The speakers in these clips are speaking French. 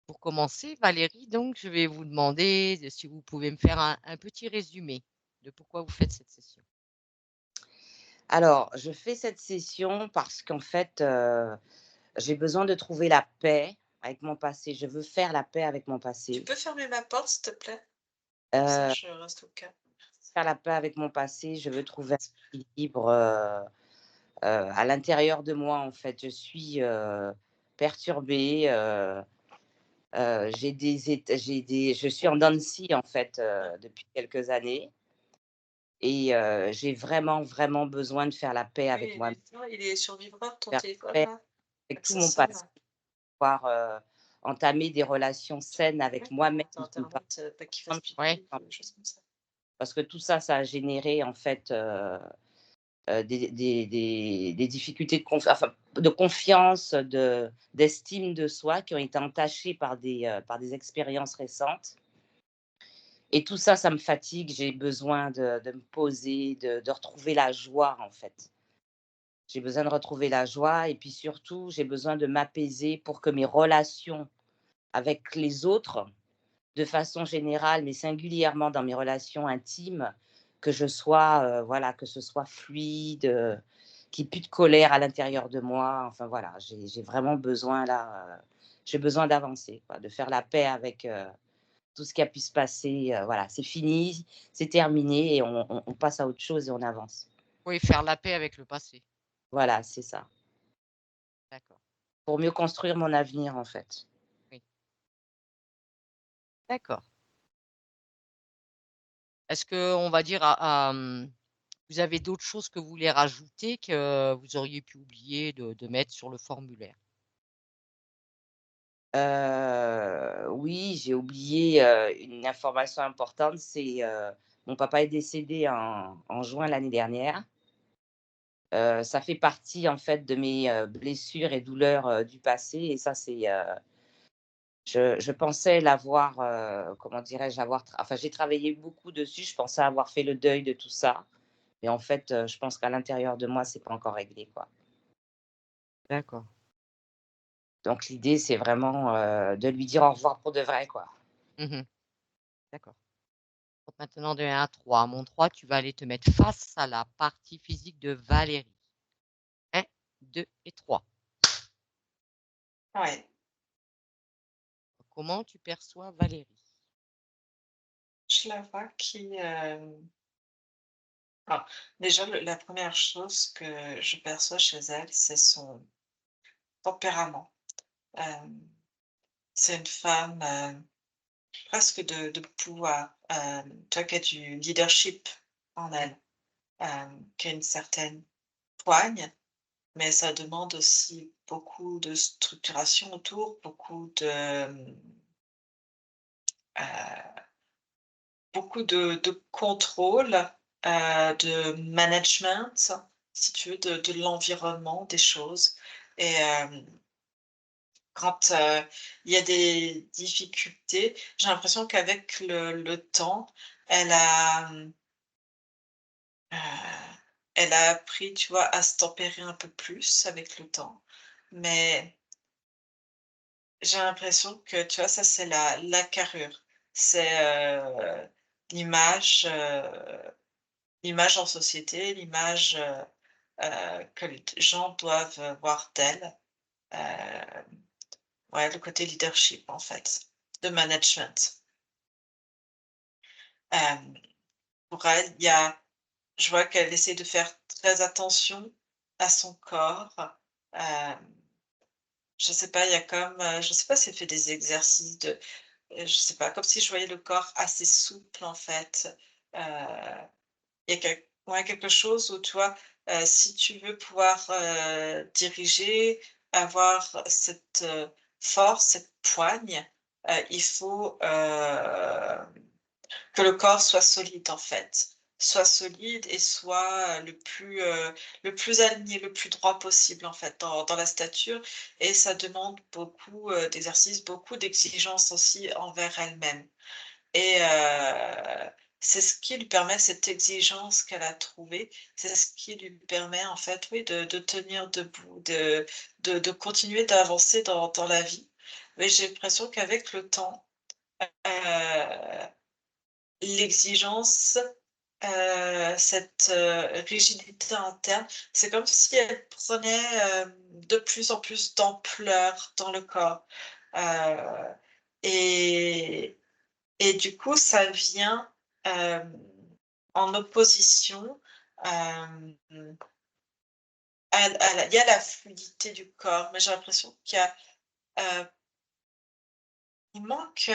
Pour commencer, Valérie, donc, je vais vous demander si vous pouvez me faire un petit résumé de pourquoi vous faites cette session. Alors, je fais cette session parce qu'en fait, j'ai besoin de trouver la paix avec mon passé. Je veux faire la paix avec mon Tu passé, peux fermer ma porte, s'il te plaît? Comme ça, heu, je reste au calme. faire la paix avec mon passé. Je veux trouver un équilibre, à l'intérieur de moi, en fait. Je suis, perturbée, j'ai des je suis en dents de scie, en fait, Ouais. depuis quelques années et j'ai vraiment, vraiment besoin de faire la paix avec Oui, moi, il est sur vibreur ton faire téléphone la paix là? avec Avec tout ça mon sonne? passé. Pouvoir, entamer des relations saines avec Ouais, moi-même mettre d'une part, internet, pas qu'il fasse Ouais, pipi ou des choses comme ça. parce que tout ça, ça a généré en fait, des difficultés de confiance, d'estime de soi qui ont été entachées par des expériences récentes et tout ça, ça me fatigue. J'ai besoin de me poser, de retrouver la joie en fait. J'ai besoin de retrouver la joie et puis surtout, j'ai besoin de m'apaiser pour que mes relations avec les autres, de façon générale, mais singulièrement dans mes relations intimes, que je sois, voilà, que ce soit fluide, qu'il y ait plus de colère à l'intérieur de moi. Enfin voilà, j'ai vraiment besoin là, j'ai besoin d'avancer quoi, de faire la paix avec, tout ce qui a pu se passer, voilà, c'est fini, c'est terminé et on passe à autre chose et on avance. oui, faire la paix avec le passé. Voilà, c'est ça. D'accord, Pour mieux construire mon avenir en fait. oui, d'accord. Est-ce que on va dire, vous avez d'autres choses que vous voulez rajouter que vous auriez pu oublier de mettre sur le formulaire? Oui, j'ai oublié, une information importante, c'est, mon papa est décédé en juin l'année dernière. Ça fait partie en fait de mes, blessures et douleurs, du passé et ça c'est, je pensais l'avoir, comment dirais-je? Enfin j'ai travaillé beaucoup dessus, je pensais avoir fait le deuil de tout ça, mais en fait, je pense qu'à l'intérieur de moi, c'est pas encore réglé, quoi. D'accord. Donc l'idée, c'est vraiment, de lui dire au revoir pour de vrai, quoi. Mmh. D'accord. Donc maintenant de 1 à 3. À mon 3, tu vas aller te mettre face à la partie physique de Valérie. 1, 2 et 3. Ouais, Comment tu perçois Valérie? je la vois qui, alors déjà la première chose que je perçois chez elle, c'est son tempérament. Hem, c'est une femme, presque de pouvoir, tu vois, qui a du leadership en Mmh. elle, qui a une certaine poigne, mais ça demande aussi beaucoup de structuration autour, beaucoup de contrôle, de management, si tu veux, de l'environnement, des choses et quand, il y a des difficultés, j'ai l'impression qu'avec le temps, elle a, elle a appris, tu vois, à se tempérer un peu plus avec le temps, mais j'ai l'impression que, tu vois, ça, c'est la carrure. C'est, l'image, l'image en société, l'image, que les gens doivent voir d'elle. Ouais, le côté leadership, en fait, de management. Hem, pour elle, il y a je vois qu'elle essaie de faire très attention à son corps. Hem, je sais pas, il y a comme, je sais pas si elle fait des exercices de je sais pas, comme si je voyais le corps assez souple, en fait. Heu, il y a ouais, quelque chose où, tu vois, si tu veux pouvoir, diriger, avoir cette, force, cette poigne, il faut, que le corps soit solide, en fait. Soit solide et soit, le plus aligné, le plus droit possible, en fait, dans la stature et ça demande beaucoup, d'exercices, beaucoup d'exigences aussi envers elle-même et c'est ce qui lui permet cette exigence qu'elle a trouvée, c'est ce qui lui permet, en fait, oui, de tenir debout, de continuer d'avancer dans la vie. mais j'ai l'impression qu'avec le temps, l'exigence, cette, rigidité interne, c'est comme si elle prenait, de plus en plus d'ampleur dans le corps. Heu et du coup, ça vient, en opposition, hem, à la il y a la fluidité du corps, mais j'ai l'impression qu'il y a, heu, il manque,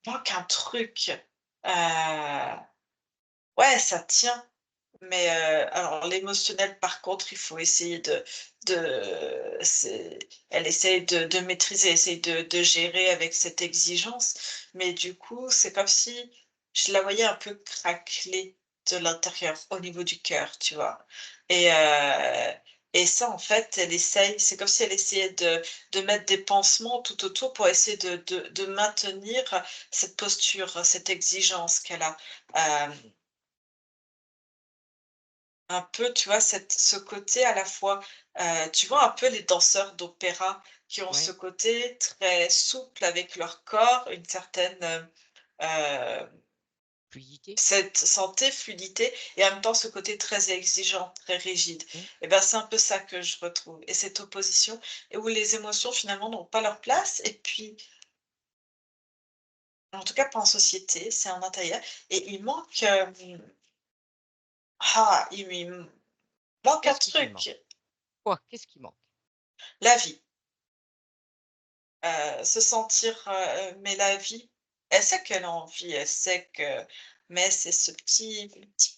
manque un truc. Ouais, ça tient, mais alors l'émotionnel, par contre, il faut essayer c'est elle essaye de maîtriser, essaye de gérer avec cette exigence, mais du coup, c'est comme si je la voyais un peu craqueler de l'intérieur, au niveau du cœur, tu vois? Et heu et ça, en fait, elle essaye c'est comme si elle essayait de mettre des pansements tout autour pour essayer de maintenir cette posture, cette exigence qu'elle a. Hem Un peu, tu vois, ce côté à la fois, tu vois un peu les danseurs d'opéra qui ont ce Ouais, côté très souple avec leur corps, une certaine, fluidité. cette santé, fluidité et en même temps ce côté très exigeant, très rigide. Mmh. Et ben, c'est un peu ça que je retrouve et cette opposition et où les émotions finalement n'ont pas leur place et puis, en tout cas pas en société, c'est en intérieur et il manque, il me manque un Qu'est-ce qui te manque? truc, Quoi? Qu'est-ce qui manque? la vie. Se sentir, mais la vie, elle sait qu'elle a envie, elle sait que mais c'est ce petit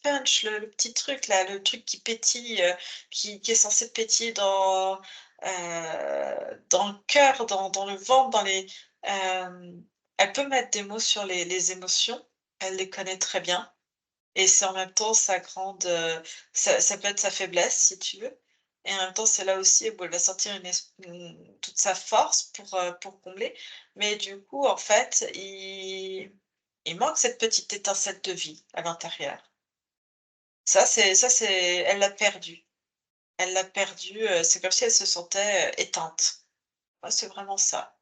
punch, le petit truc là, le truc qui pétille, qui est censé pétiller dans le cœur, dans le ventre, dans les elle peut mettre des mots sur les émotions, elle les connaît très bien et c'est en même temps sa grande, ça peut être sa faiblesse si tu veux et en même temps c'est là aussi où elle va sortir toute sa force pour combler. Mais du coup, en fait, il manque cette petite étincelle de vie à l'intérieur. Ça c'est elle l'a perdu. Elle l'a perdu, c'est comme si elle se sentait, éteinte. Ouais, c'est vraiment ça.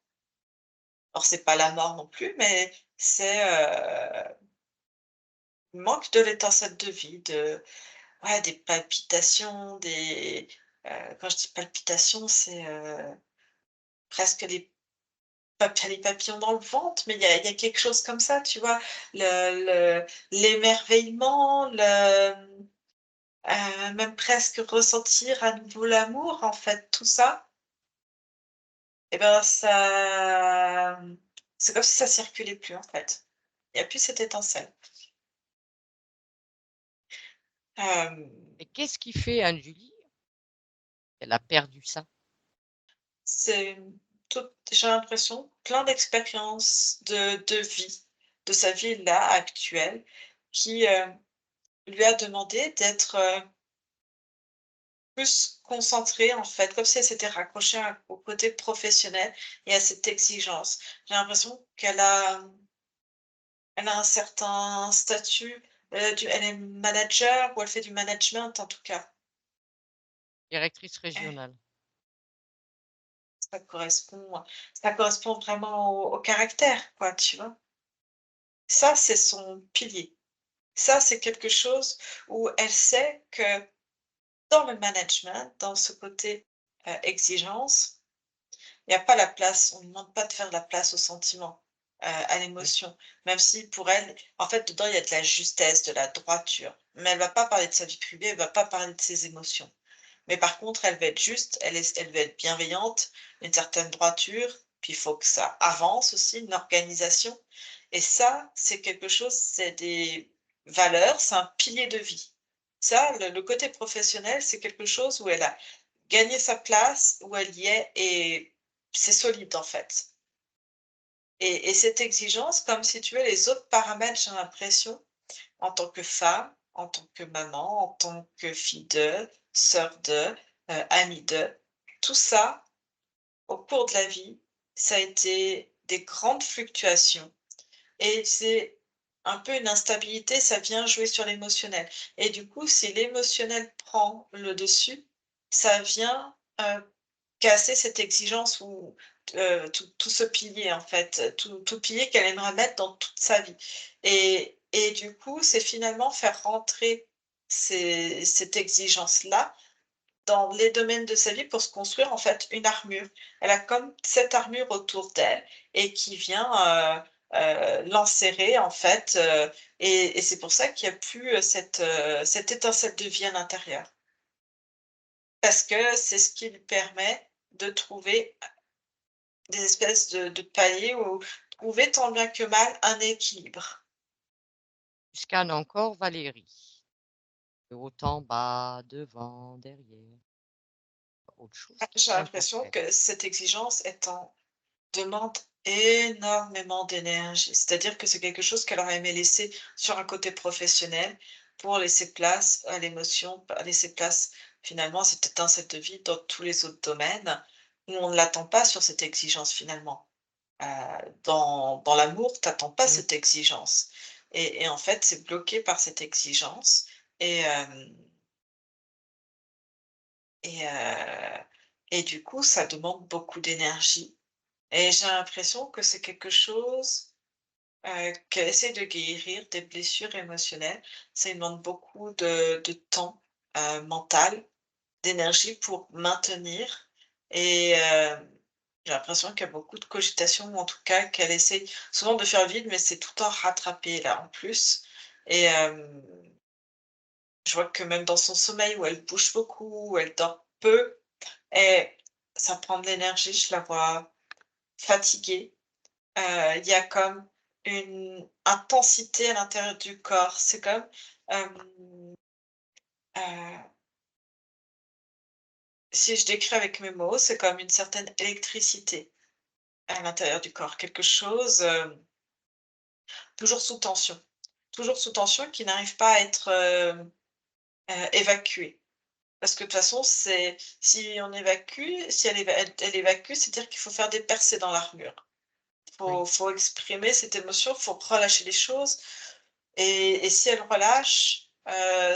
Alors c'est pas la mort non plus, mais c'est, il manque de l'étincelle de vie, ouais, des palpitations, quand je dis palpitations, c'est, presque les papillons dans le ventre, mais il y a quelque chose comme ça, tu vois? L'émerveillement, même presque ressentir à nouveau l'amour, en fait, tout ça et ben, ça, c'est comme si ça circulait plus, en fait. Il y a plus cette étincelle. Hem Et qu'est-ce qui fait Anne-Julie qu'elle a perdu ça? C'est tout j'ai l'impression, plein d'expériences de vie, de sa vie là, actuelle, qui, lui a demandé d'être, plus concentrée en fait, comme si elle s'était raccrochée au côté professionnel et à cette exigence. J'ai l'impression elle a un certain statut, elle est manager ou elle fait du management en tout cas. Directrice régionale. Ça correspond ça correspond vraiment au caractère quoi, tu vois? Ça, c'est son pilier. Ça, c'est quelque chose où elle sait que dans le management, dans ce côté, exigence, il y a pas la place, on ne demande pas de faire la place au sentiment, à Oui. l'émotion. Même si pour elle, en fait, dedans, il y a de la justesse, de la droiture. Mais elle va pas parler de sa vie privée, elle va pas parler de ses émotions. Mais par contre, elle va être juste, elle va être bienveillante, une certaine droiture, puis il faut que ça avance aussi, une organisation et ça, c'est quelque chose, c'est des valeurs, c'est un pilier de vie. Ça, le côté professionnel, c'est quelque chose où elle a gagné sa place, où elle y est et c'est solide, en fait et cette exigence, comme si tu veux, les autres paramètres, j'ai l'impression, en tant que femme, en tant que maman, en tant que fille de, sœur de, amie de, tout ça, au cours de la vie, ça a été des grandes fluctuations et c'est un peu une instabilité, ça vient jouer sur l'émotionnel et du coup, si l'émotionnel prend le dessus, ça vient, casser cette exigence ou tout ce pilier, en fait, tout pilier qu'elle aimerait mettre dans toute sa vie et du coup, c'est finalement faire rentrer cette exigence-là dans les domaines de sa vie pour se construire, en fait, une armure. Elle a comme cette armure autour d'elle et qui vient, l'enserrer, en fait, et c'est pour ça qu'il y a plus, cette étincelle de vie à l'intérieur. Parce que c'est ce qui lui permet de trouver des espèces de paliers ou trouver tant bien que mal un équilibre. Tu scannes encore Valérie. De haut en bas, devant, derrière. Autre chose qui J'ai l'impression t'interpelle. que cette exigence demande énormément d'énergie. C'est-à-dire que c'est quelque chose qu'elle aurait aimé laisser sur un côté professionnel pour laisser place à l'émotion, laisser place finalement à cette étincelle de vie dans tous les autres domaines où on ne l'attend pas sur cette exigence finalement. Dans l'amour, tu attends pas Mmh. cette exigence et en fait, c'est bloqué par cette exigence et hem et heu et du coup, ça demande beaucoup d'énergie et j'ai l'impression que c'est quelque chose, qu'elle essaie de guérir, des blessures émotionnelles. Ça lui demande beaucoup de temps, mental, d'énergie pour maintenir et j'ai l'impression qu'il y a beaucoup de cogitation ou en tout cas qu'elle essaie souvent de faire le vide, mais c'est tout le temps rattrapé là en plus et je vois que même dans son sommeil où elle bouge beaucoup, où elle dort peu et ça prend de l'énergie, je la vois fatiguée. Il y a comme une intensité à l'intérieur du corps. C'est comme, hem, heu, si je décris avec mes mots, c'est comme une certaine électricité à l'intérieur du corps. Quelque chose, toujours sous tension. Toujours sous tension qui n'arrive pas à être, évacué. Parce que de toute façon, c'est si on évacue, si elle évacue, c'est-à-dire qu'il faut faire des percées dans l'armure. Oui, Faut exprimer cette émotion, faut relâcher les choses et si elle relâche,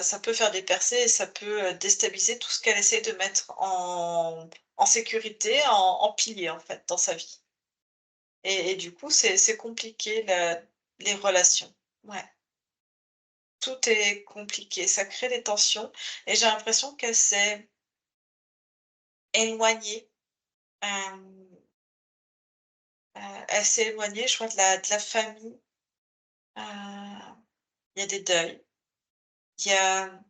ça peut faire des percées et ça peut, déstabiliser tout ce qu'elle essaie de mettre en sécurité, en pilier, en fait, dans sa vie et du coup, c'est compliqué les relations. Ouais, tout est compliqué, ça crée des tensions et j'ai l'impression qu'elle s'est éloignée, hem, elle s'est éloignée, je crois, de la famille, il y a des deuils, il y a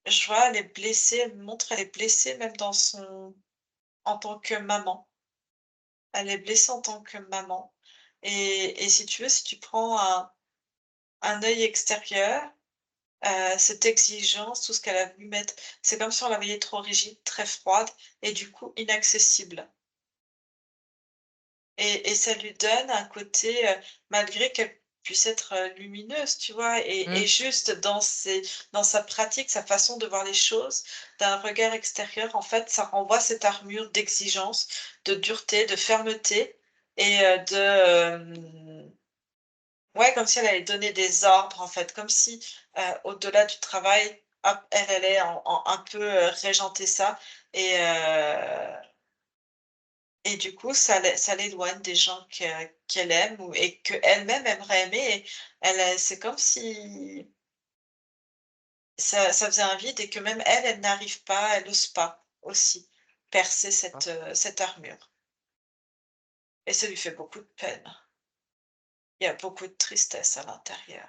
je vois, elle est blessée, elle me montre, elle est blessée même en tant que maman. Elle est blessée en tant que maman et si tu veux, si tu prends un œil extérieur, cette exigence, tout ce qu'elle a voulu mettre, c'est comme si on la voyait trop rigide, très froide et du coup inaccessible et ça lui donne un côté, malgré qu'elle puisse être, lumineuse, tu vois? Et mmh, juste dans sa pratique, sa façon de voir les choses, d'un regard extérieur, en fait, ça renvoie cette armure d'exigence, de dureté, de fermeté et ouais, comme si elle allait donner des ordres, en fait, comme si, au-delà du travail, hop, elle allait un peu, régenter ça et et du coup, ça l'éloigne des gens qu'elle aime ou et qu'elle-même aimerait aimer et c'est comme si ça faisait un vide et que même elle, elle n'arrive pas, elle n'ose pas aussi percer d'accord. cette armure et ça lui fait beaucoup de peine. Il y a beaucoup de tristesse à l'intérieur.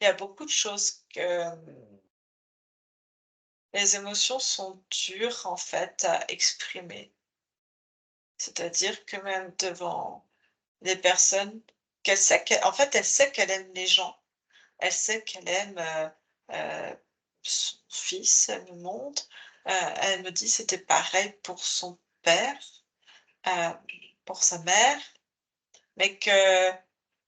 Il y a beaucoup de choses que, les émotions sont dures, en fait, à exprimer. C'est-à-dire que même devant les personnes en fait, elle sait qu'elle aime les gens. Elle sait qu'elle aime, son fils, elle me montre, elle me dit: «C'était pareil pour son père, heu, pour sa mère», mais qu'elle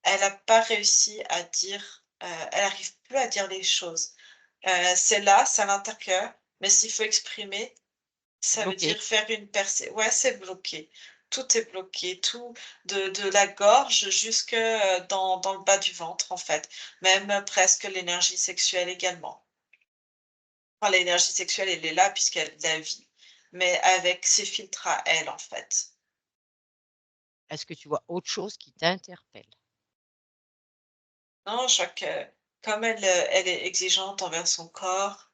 n'a pas réussi à dire, elle arrive plus à dire les choses. C'est là, c'est à l'intérieur, mais s'il faut exprimer, ça veut Bloqué. dire faire une percée. Ouais, c'est bloqué. Tout est bloqué, tout de la gorge jusque, dans le bas du ventre, en fait. Même, presque l'énergie sexuelle également. Enfin, l'énergie sexuelle, elle est là puisqu'elle a de la vie, mais avec ses filtres à elle, en fait. Est-ce que tu vois autre chose qui t'interpelle? Non, je vois que comme elle est exigeante envers son corps,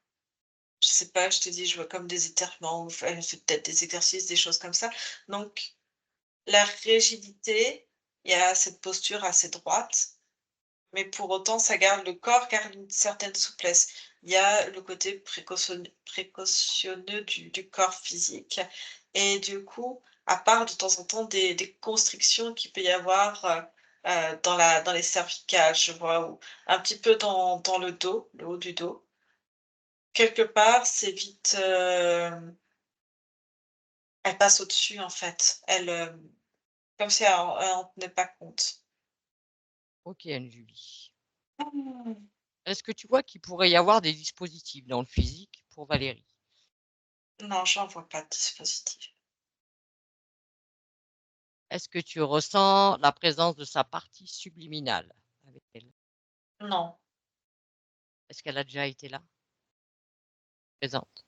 je sais pas, je te dis, je vois comme des étirements ou elle fait peut-être des exercices, des choses comme ça. Donc la rigidité, il y a cette posture assez droite, mais pour autant, ça garde le corps garde une certaine souplesse. Il y a le côté précautionneux du corps physique et du coup, à part de temps en temps des constrictions qu'il peut y avoir, dans les cervicales, je vois, ou un petit peu dans le dos, le haut du dos. Quelque part, c'est vite, elle passe au-dessus en fait. Elle, comme si elle en tenait pas compte. OK, Anne-Julie. Mmh. Est-ce que tu vois qu'il pourrait y avoir des dispositifs dans le physique pour Valérie? Non, j'en vois pas de dispositif. Est-ce que tu ressens la présence de sa partie subliminale avec elle? Non. Est-ce qu'elle a déjà été là, présente,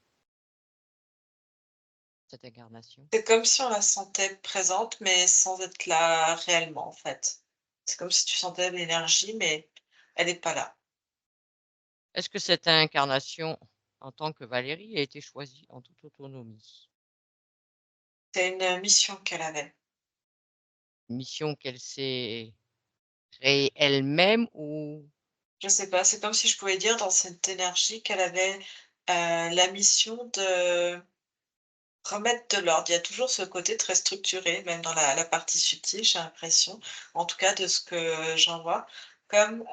cette incarnation? C'est comme si on la sentait présente, mais sans être là réellement, en fait. C'est comme si tu sentais l'énergie, mais elle est pas là. Est-ce que cette incarnation, en tant que Valérie, a été choisie en toute autonomie? C'est une mission qu'elle avait. Une mission qu'elle s'est créée elle-même ou Je sais pas, c'est comme si je pouvais dire dans cette énergie qu'elle avait, la mission de remettre de l'ordre. Il y a toujours ce côté très structuré, même dans la partie subtile, j'ai l'impression, en tout cas de ce que j'en vois, comme,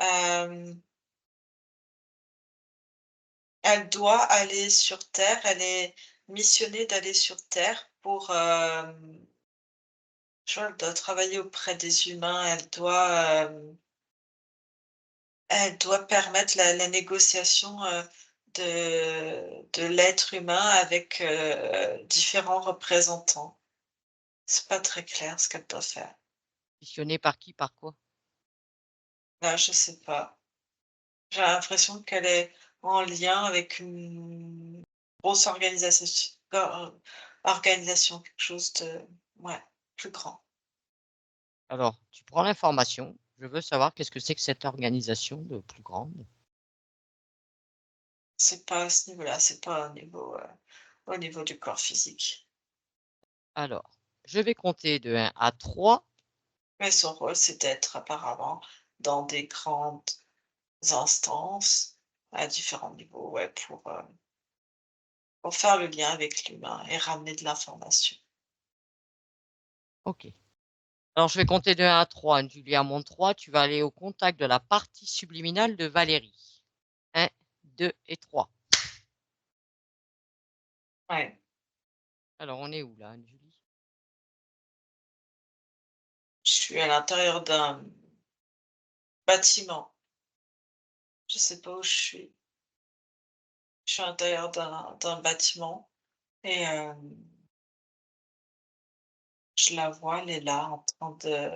elle doit aller sur terre, elle est missionnée d'aller sur terre pour, je vois, elle doit travailler auprès des humains, elle doit permettre la négociation, de l'être humain avec, différents représentants. C'est pas très clair ce qu'elle doit faire. missionnée par qui, par quoi? Là, je sais pas. J'ai l'impression qu'elle est en lien avec une grosse organisation, quelque chose de ouais, plus grand. Alors, tu prends l'information. Je veux savoir qu'est-ce que c'est que cette organisation de plus grande? C'est pas à ce niveau-là, c'est pas au niveau du corps physique. Alors, je vais compter de 1 à 3. Mais son rôle, c'est d'être apparemment dans des grandes instances à différents niveaux, ouais, pour faire le lien avec l'humain et ramener de l'information. OK. Alors, je vais compter de 1 à 3. Julie, à mon 3, tu vas aller au contact de la partie subliminale de Valérie. 1, 2 et 3. Ouais, Alors, on est où là, Julie? je suis à l'intérieur d'un bâtiment. Je sais pas où je suis. Je suis à l'intérieur d'un bâtiment et je la vois, elle est là en train de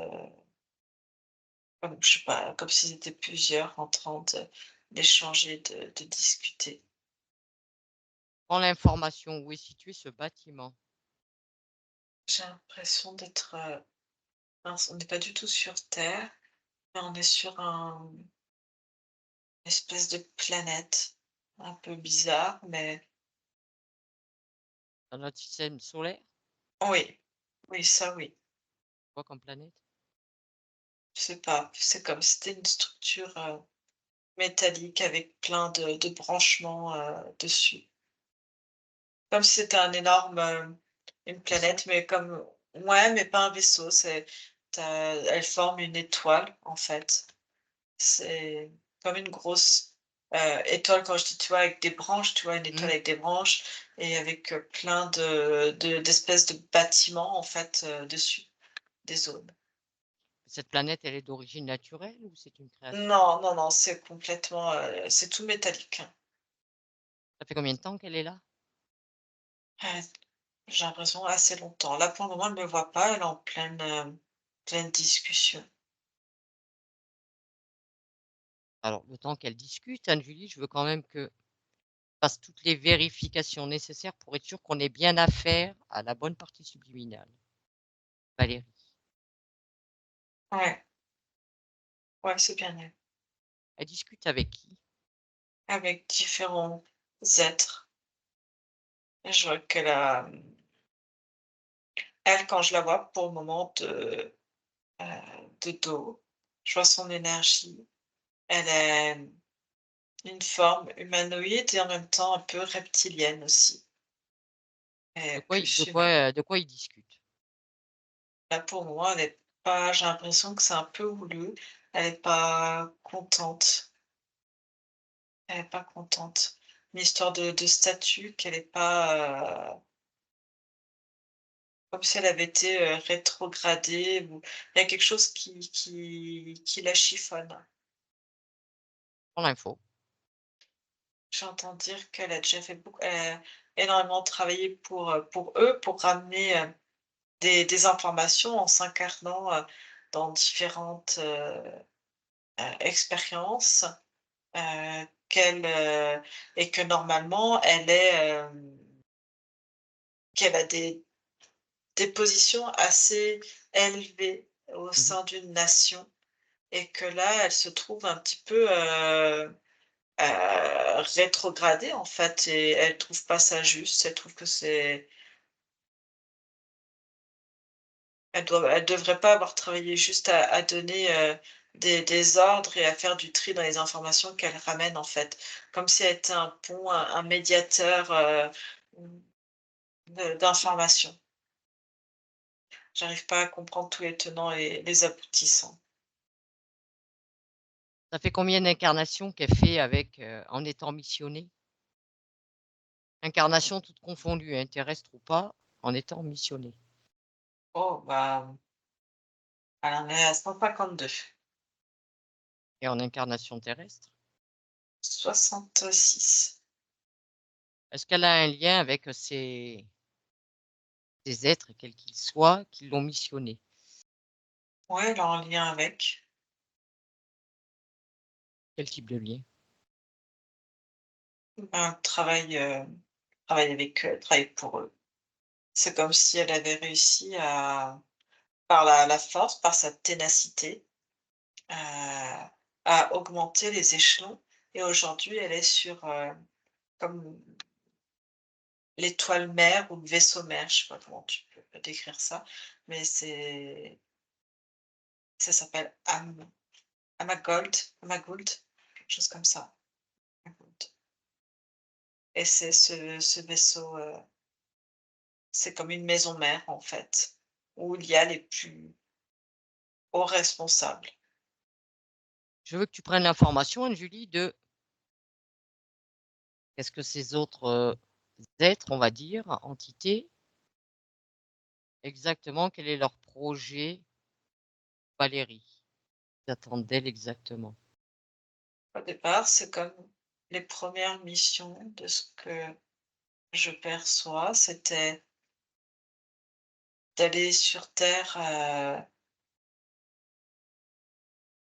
comme je sais pas, comme s'ils étaient plusieurs en train d'échanger, de discuter. Prends l'information. Où est situé ce bâtiment? J'ai l'impression d'être, mince, on n'est pas du tout sur terre, mais on est sur une espèce de planète un peu bizarre, mais Dans notre système solaire? oui, oui, ça oui. Quoi comme planète? Je sais pas, c'est comme si c'était une structure, métallique avec plein de branchements, dessus. Comme si c'était un énorme, une Vaisseau? planète, mais comme ouais, mais pas un vaisseau, elle forme une étoile, en fait. C'est comme une grosse, étoile quand je dis, tu vois, avec des branches, tu vois, une étoile Mmh. avec des branches et avec, plein d'espèces de bâtiments, en fait, dessus, des zones. Cette planète, elle est d'origine naturelle ou c'est une création? Non, non, non, c'est complètement, c'est tout métallique, hein. Ça fait combien de temps qu'elle est là? J'ai l'impression assez longtemps. Là, pour le moment, elle ne me voit pas, elle est en pleine discussion. Alors, le temps qu'elle discute, Anne-Julie, je veux quand même que fasse toutes les vérifications nécessaires pour être sûr qu'on ait bien affaire à la bonne partie subliminale. Valérie. Ouais, ouais, c'est bien elle. Elle discute avec qui? Avec différents êtres. Et je vois qu'elle a, elle, quand je la vois pour le moment de dos, je vois son énergie. Elle a une forme humanoïde et en même temps un peu reptilienne aussi. De Et quoi plus ils de humaine. quoi, de quoi ils discutent? Là, pour moi, elle est pas, j'ai l'impression que c'est un peu houleux. Elle est pas contente. Elle est pas contente. Une histoire de statut qu'elle est pas, comme si elle avait été, rétrogradée ou il y a quelque chose qui la chiffonne. Pour l'info. J'entends dire qu'elle a déjà fait beaucoup elle a énormément travaillé pour eux, pour ramener, des informations en s'incarnant, dans différentes, expériences, qu'elle, et que normalement elle est, qu'elle a des positions assez élevées au Mmh. sein d'une nation et que là, elle se trouve un petit peu, rétrogradée en fait et elle trouve pas ça juste. Elle trouve que c'est elle devrait pas avoir travaillé juste à donner, des ordres et à faire du tri dans les informations qu'elle ramène en fait. Comme si elle était un pont, un médiateur, d'informations. J'arrive pas à comprendre tous les tenants et les aboutissants. Ça fait combien d'incarnations qu'elle fait avec, en étant missionnée? Incarnations toutes confondues, hein, terrestres ou pas, en étant missionnée. Oh bah, elle en est à 152. Et en incarnation terrestre? 66. Est-ce qu'elle a un lien avec, ces êtres, quels qu'ils soient, qui l'ont missionnée? Ouais, elle est en lien avec. Quel type de lien? Ben, travaille avec eux, elle travaille pour eux. C'est comme si elle avait réussi à par la force, par sa ténacité, heu, à augmenter les échelons et aujourd'hui elle est sur, comme l'étoile mère ou le vaisseau mère, je sais pas comment tu peux décrire ça, mais ça s'appelle Amagold, quelque chose comme ça, Amagold et c'est ce vaisseau, c'est comme une maison mère, en fait, où il y a les plus hauts responsables. Je veux que tu prennes l'information, Anne-Julie, de qu'est-ce que ces autres, êtres, on va dire, entités, exactement, quel est leur projet, Valérie? Ils attendent d'elle exactement. Au départ, c'est comme les premières missions de ce que je perçois, c'était d'aller sur terre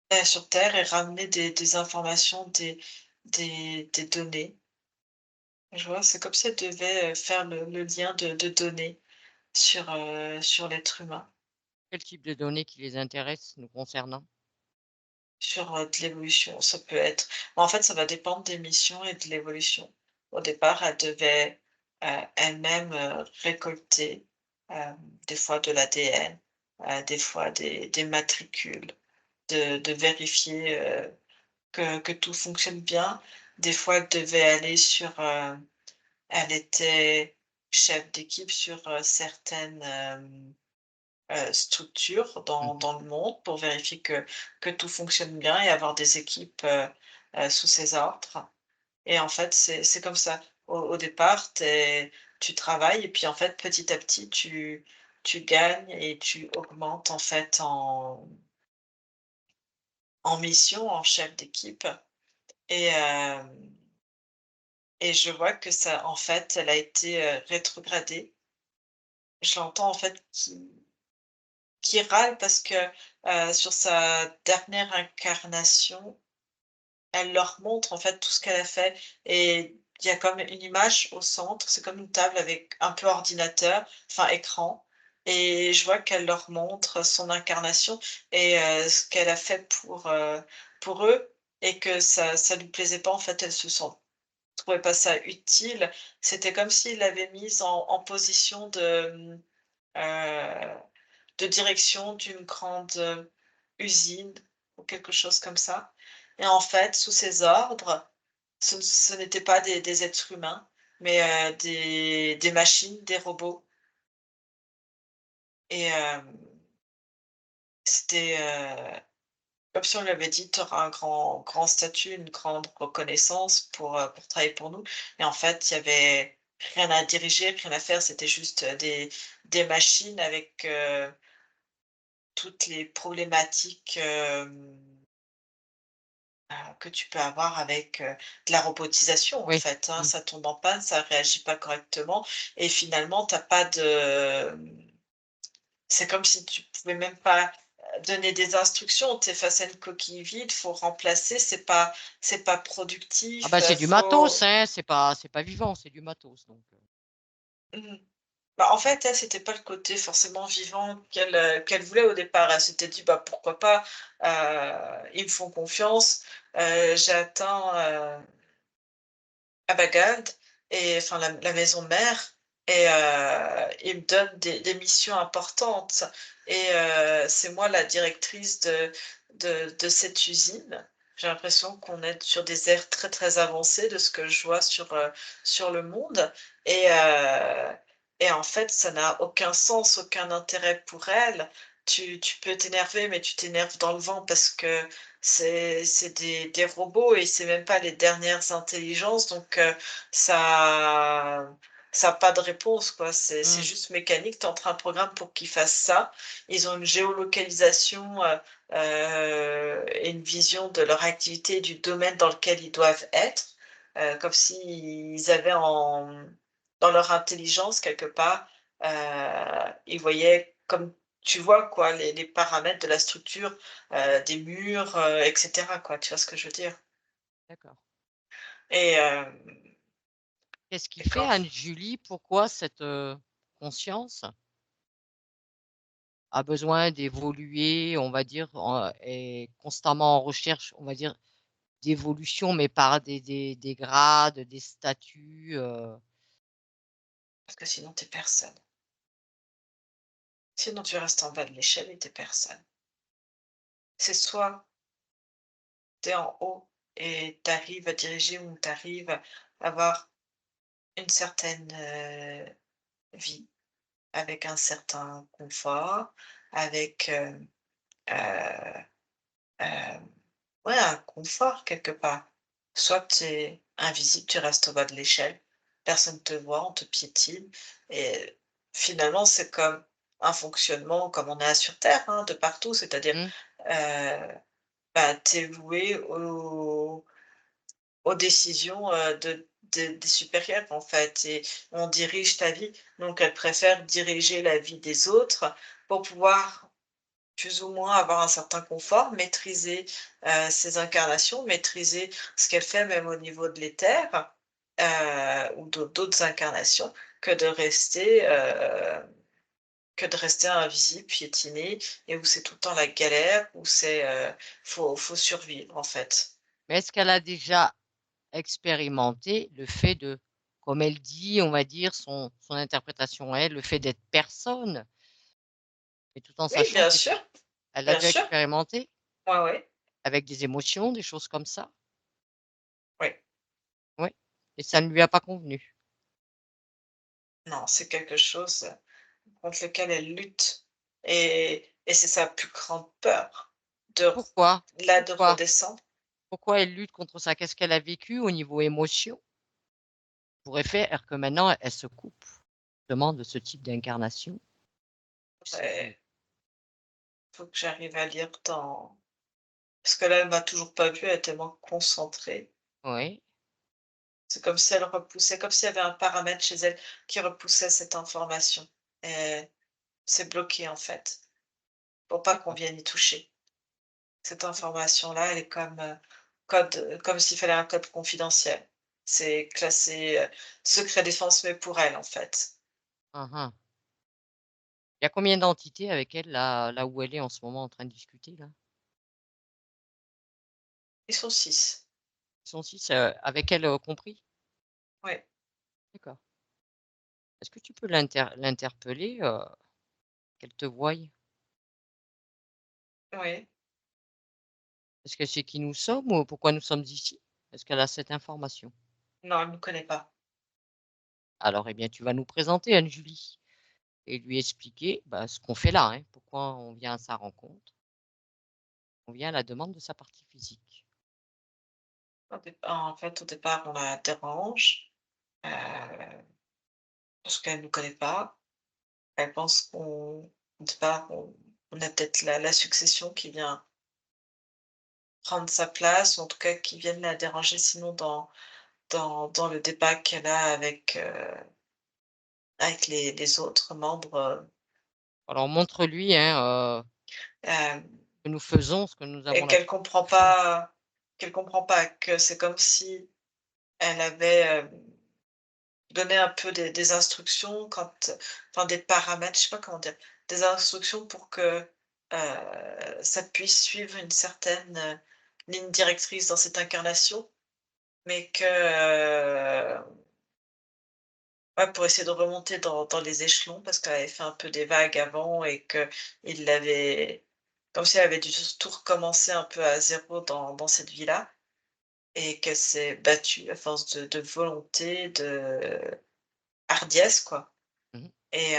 et ramener des informations, des données. Je vois, c'est comme si elle devait, faire le lien de données sur l'être humain. Quel type de données qui les intéresse nous concernant? Sur, de l'évolution, ça peut être en fait, ça va dépendre des missions et de l'évolution. Au départ, elle devait, elle-même, récolter, des fois de l'ADN, des fois des matricules, de vérifier, que tout fonctionne bien. Des fois, elle devait aller elle était chef d'équipe sur, certaines, structures Mmh. dans le monde pour vérifier que tout fonctionne bien et avoir des équipes, sous ses ordres et en fait, c'est comme ça. Au départ, tu travailles et puis en fait, petit à petit, tu gagnes et tu augmentes en fait en mission, en chef d'équipe et et je vois que ça en fait, elle a été, rétrogradée. Je l'entends en fait qui râle parce que, sur sa dernière incarnation, elle leur montre en fait tout ce qu'elle a fait et il y a comme une image au centre, c'est comme une table avec un peu ordinateur, enfin écran, et je vois qu'elle leur montre son incarnation et ce qu'elle a fait pour eux et que ça lui plaisait pas, en fait, elle se trouvait pas ça utile. C'était comme s'il l'avait mise en position de direction d'une grande, usine ou quelque chose comme ça, et en fait, sous ses ordres, ce n'étaient pas des êtres humains, mais des machines, des robots, et c'était, comme si on lui avait dit: «Tu auras un grand statut, une grande reconnaissance pour travailler pour nous», et en fait, il y avait rien à diriger, rien à faire, c'était juste, des machines avec, toutes les problématiques, que tu peux avoir avec, de la robotisation, en Oui. fait, hein. Mmh. Ça tombe en panne, ça réagit pas correctement et finalement tu as pas de, c'est comme si tu pouvais même pas, donner des instructions. Tu es face à une coquille vide, faut remplacer, c'est pas Ah productif, bah, c'est du matos, faut hein, c'est pas vivant, c'est du matos donc mmh. Bah, en fait, elle, c'était pas le côté forcément vivant qu'elle voulait au départ. Elle s'était dit: «Bah, pourquoi pas, ils me font confiance, j'ai atteint, à Bagad et enfin la maison mère et ils me donnent des missions importantes et c'est moi la directrice de cette usine. J'ai l'impression qu'on est sur des aires très, très avancées de ce que je vois sur le monde et en fait, ça n'a aucun sens, aucun intérêt pour elle. Tu peux t'énerver, mais tu t'énerves dans le vent parce que c'est des robots et c'est même pas les dernières intelligences donc ça ça a pas de réponse quoi. C'est mmh, juste mécanique, tu es en train de programme pour qu'ils fassent ça. Ils ont une géolocalisation, et une vision de leur activité et du domaine dans lequel ils doivent être, comme s'ils avaient en dans leur intelligence quelque part, ils voyaient comme tu vois quoi, les paramètres de la structure, des murs, et cetera quoi, tu vois ce que je veux dire? d'accord. Et Qu'est-ce qui et fait, quand Anne-Julie, pourquoi cette, conscience a besoin d'évoluer, on va dire, est constamment en recherche, on va dire, d'évolution, mais par des grades, des statuts, parce que sinon tu es personne. Sinon tu restes en bas de l'échelle et tu es personne. C'est soit tu es en haut et tu arrives à diriger ou tu arrives à avoir une certaine, vie, avec un certain confort, avec, heu, hem, ouais, un confort quelque part. Soit tu es invisible, tu restes au bas de l'échelle, personne ne te voit, on te piétine et finalement, c'est comme un fonctionnement comme on a sur terre, hein, de partout. C'est-à-dire, mmh, heu, bah, tu es voué aux décisions, des supérieurs, en fait et on dirige ta vie. Donc elle préfère diriger la vie des autres pour pouvoir plus ou moins avoir un certain confort, maîtriser, ses incarnations, maîtriser ce qu'elle fait même au niveau de l'éther, ou d'autres incarnations que de rester, invisible, piétiné et où c'est tout le temps la galère, où c'est, faut survivre en fait. mais est-ce qu'elle a déjà expérimenté le fait de, comme elle dit, on va dire, son interprétation à elle, le fait d'être personne, mais tout en Oui, sachant bien que sûr, elle l'a bien déjà sûr. expérimenté? Ouais, ouais, Avec des émotions, des choses comme ça? oui. Oui, et ça ne lui a pas convenu? Non, c'est quelque chose, contre lequel elle lutte et c'est sa plus grande peur de Pourquoi? là, de Pourquoi? redescendre. Pourquoi elle lutte contre ça? Qu'est-ce qu'elle a vécu au niveau émotion pourrait faire que maintenant elle se coupe justement de ce type d'incarnation? C'est Faudrait faut que j'arrive à lire dans parce que là, elle m'a toujours pas vue, elle est tellement concentrée. oui, C'est comme si elle repoussait, comme s'il y avait un paramètre chez elle qui repoussait cette information et c'est bloqué, en fait, pour pas qu'on d'accord, vienne y toucher. Cette information-là, elle est comme, code, comme s'il fallait un code confidentiel. C'est classé, secret défense, mais pour elle, en fait. Hein, hein. Il y a combien d'entités avec elle là où elle est en ce moment en train de discuter là? Ils sont 6. Ils sont 6, avec elle, compris? Ouais, D'accord. Est-ce que tu peux l'interpeller, qu'elle te voie? oui. Est-ce qu'elle sait qui nous sommes ou pourquoi nous sommes ici? Est-ce qu'elle a cette information? Non, elle ne me connaît pas. Alors, eh bien, tu vas nous présenter Anne-Julie et lui expliquer, bah, ce qu'on fait là, hein, pourquoi on vient à sa rencontre. On vient à la demande de sa partie physique. En fait, au départ, on la dérange, heu, parce qu'elle ne nous connaît pas. Elle pense qu'au départ, on a peut-être la succession qui vient prendre sa place, ou en tout cas qui viennent la déranger sinon dans le débat qu'elle a avec les autres membres, Alors montre-lui, hein, hem que nous faisons, ce que nous avons et l'habitude de faire. qu'elle comprend pas, que c'est comme si elle avait, donné un peu des instructions enfin des paramètres, je sais pas comment dire, des instructions pour que, ça puisse suivre une certaine, ligne directrice dans cette incarnation, mais que, ouais, pour essayer de remonter dans les échelons parce qu'elle avait fait un peu des vagues avant et qu'il l'avait comme si elle avait dû tout recommencer un peu à zéro dans cette vie-là. Et qu'elle s'est battue à force de volonté, de hardiesse, quoi. Mmh. Et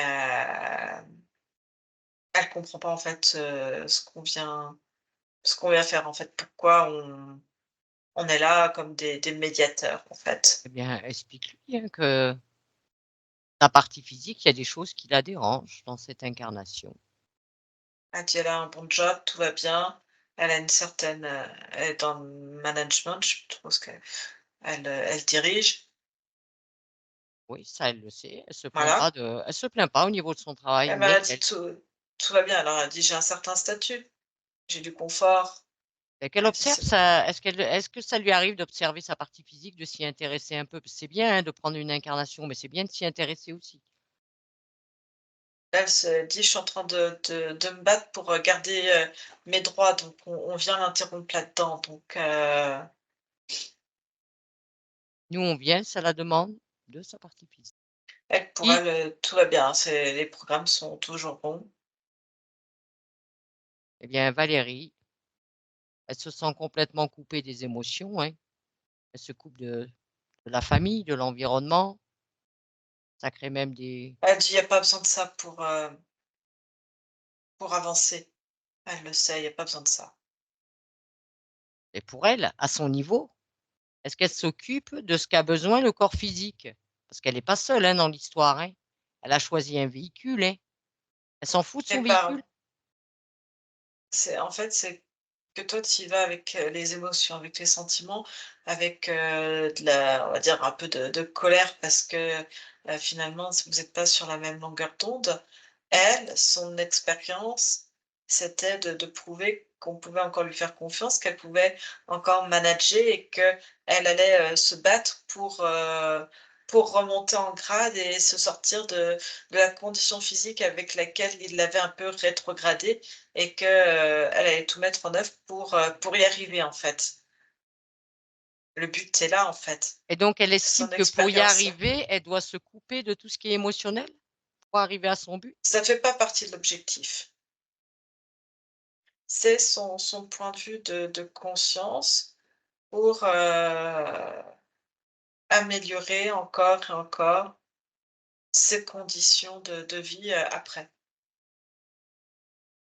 elle comprend pas, en fait, ce qu'on vient faire, en fait. Pourquoi on est là comme des médiateurs, en fait. Eh bien, explique-lui, hein, que sa partie physique, il y a des choses qui la dérangent dans cette incarnation. Elle dit: «Elle a un bon job, tout va bien». Elle a une certaine, elle est dans le management, je pense qu'elle elle dirige, Oui, ça, elle le sait. voilà. Elle se plaint pas au niveau de son travail, Elle mais m'a dit: «Tout va bien». Alors elle dit: «J'ai un certain statut, j'ai du confort». qu'elle Elle dit: observe «C'est bon». ça, est-ce que ça lui arrive d'observer sa partie physique, de s'y intéresser un peu? Parce que c'est bien, hein, de prendre une incarnation, mais c'est bien de s'y intéresser aussi. Elle se dit: «Je suis en train de me battre pour, garder, mes droits», donc on vient l'interrompre là-dedans, donc Nous, on vient, c'est à la demande de sa partie physique. elle, pour Et elle, tout va bien, les programmes sont toujours bons. eh bien, Valérie, elle se sent complètement coupée des émotions, hein. Elle se coupe de la famille, de l'environnement. Ça crée même des Elle dit: «Il y a pas besoin de ça pour avancer». Elle le sait, il y a pas besoin de ça. et pour elle, à son niveau, est-ce qu'elle s'occupe de ce qu'a besoin le corps physique? Parce qu'elle n'est pas seule, hein, dans l'histoire, hein. Elle a choisi un véhicule, hein. Elle s'en fout de son Elle parle. véhicule? C'est en fait, c'est que toi, tu y vas avec, les émotions, avec les sentiments, avec, de la on va dire un peu de colère parce que, finalement, vous n'êtes pas sur la même longueur d'onde. Elle, son expérience, c'était de prouver qu'on pouvait encore lui faire confiance, qu'elle pouvait encore manager et qu'elle allait, se battre pour remonter en grade et se sortir de la condition physique avec laquelle il l'avait un peu rétrogradée et que, elle allait tout mettre en œuvre pour y arriver, en fait. Le but est là, en fait. Et donc elle Son estime que pour y expérience. arriver, elle doit se couper de tout ce qui est émotionnel pour arriver à son but? Ça fait pas partie de l'objectif. C'est son point de vue de conscience pour, améliorer encore et encore ses conditions de vie, après.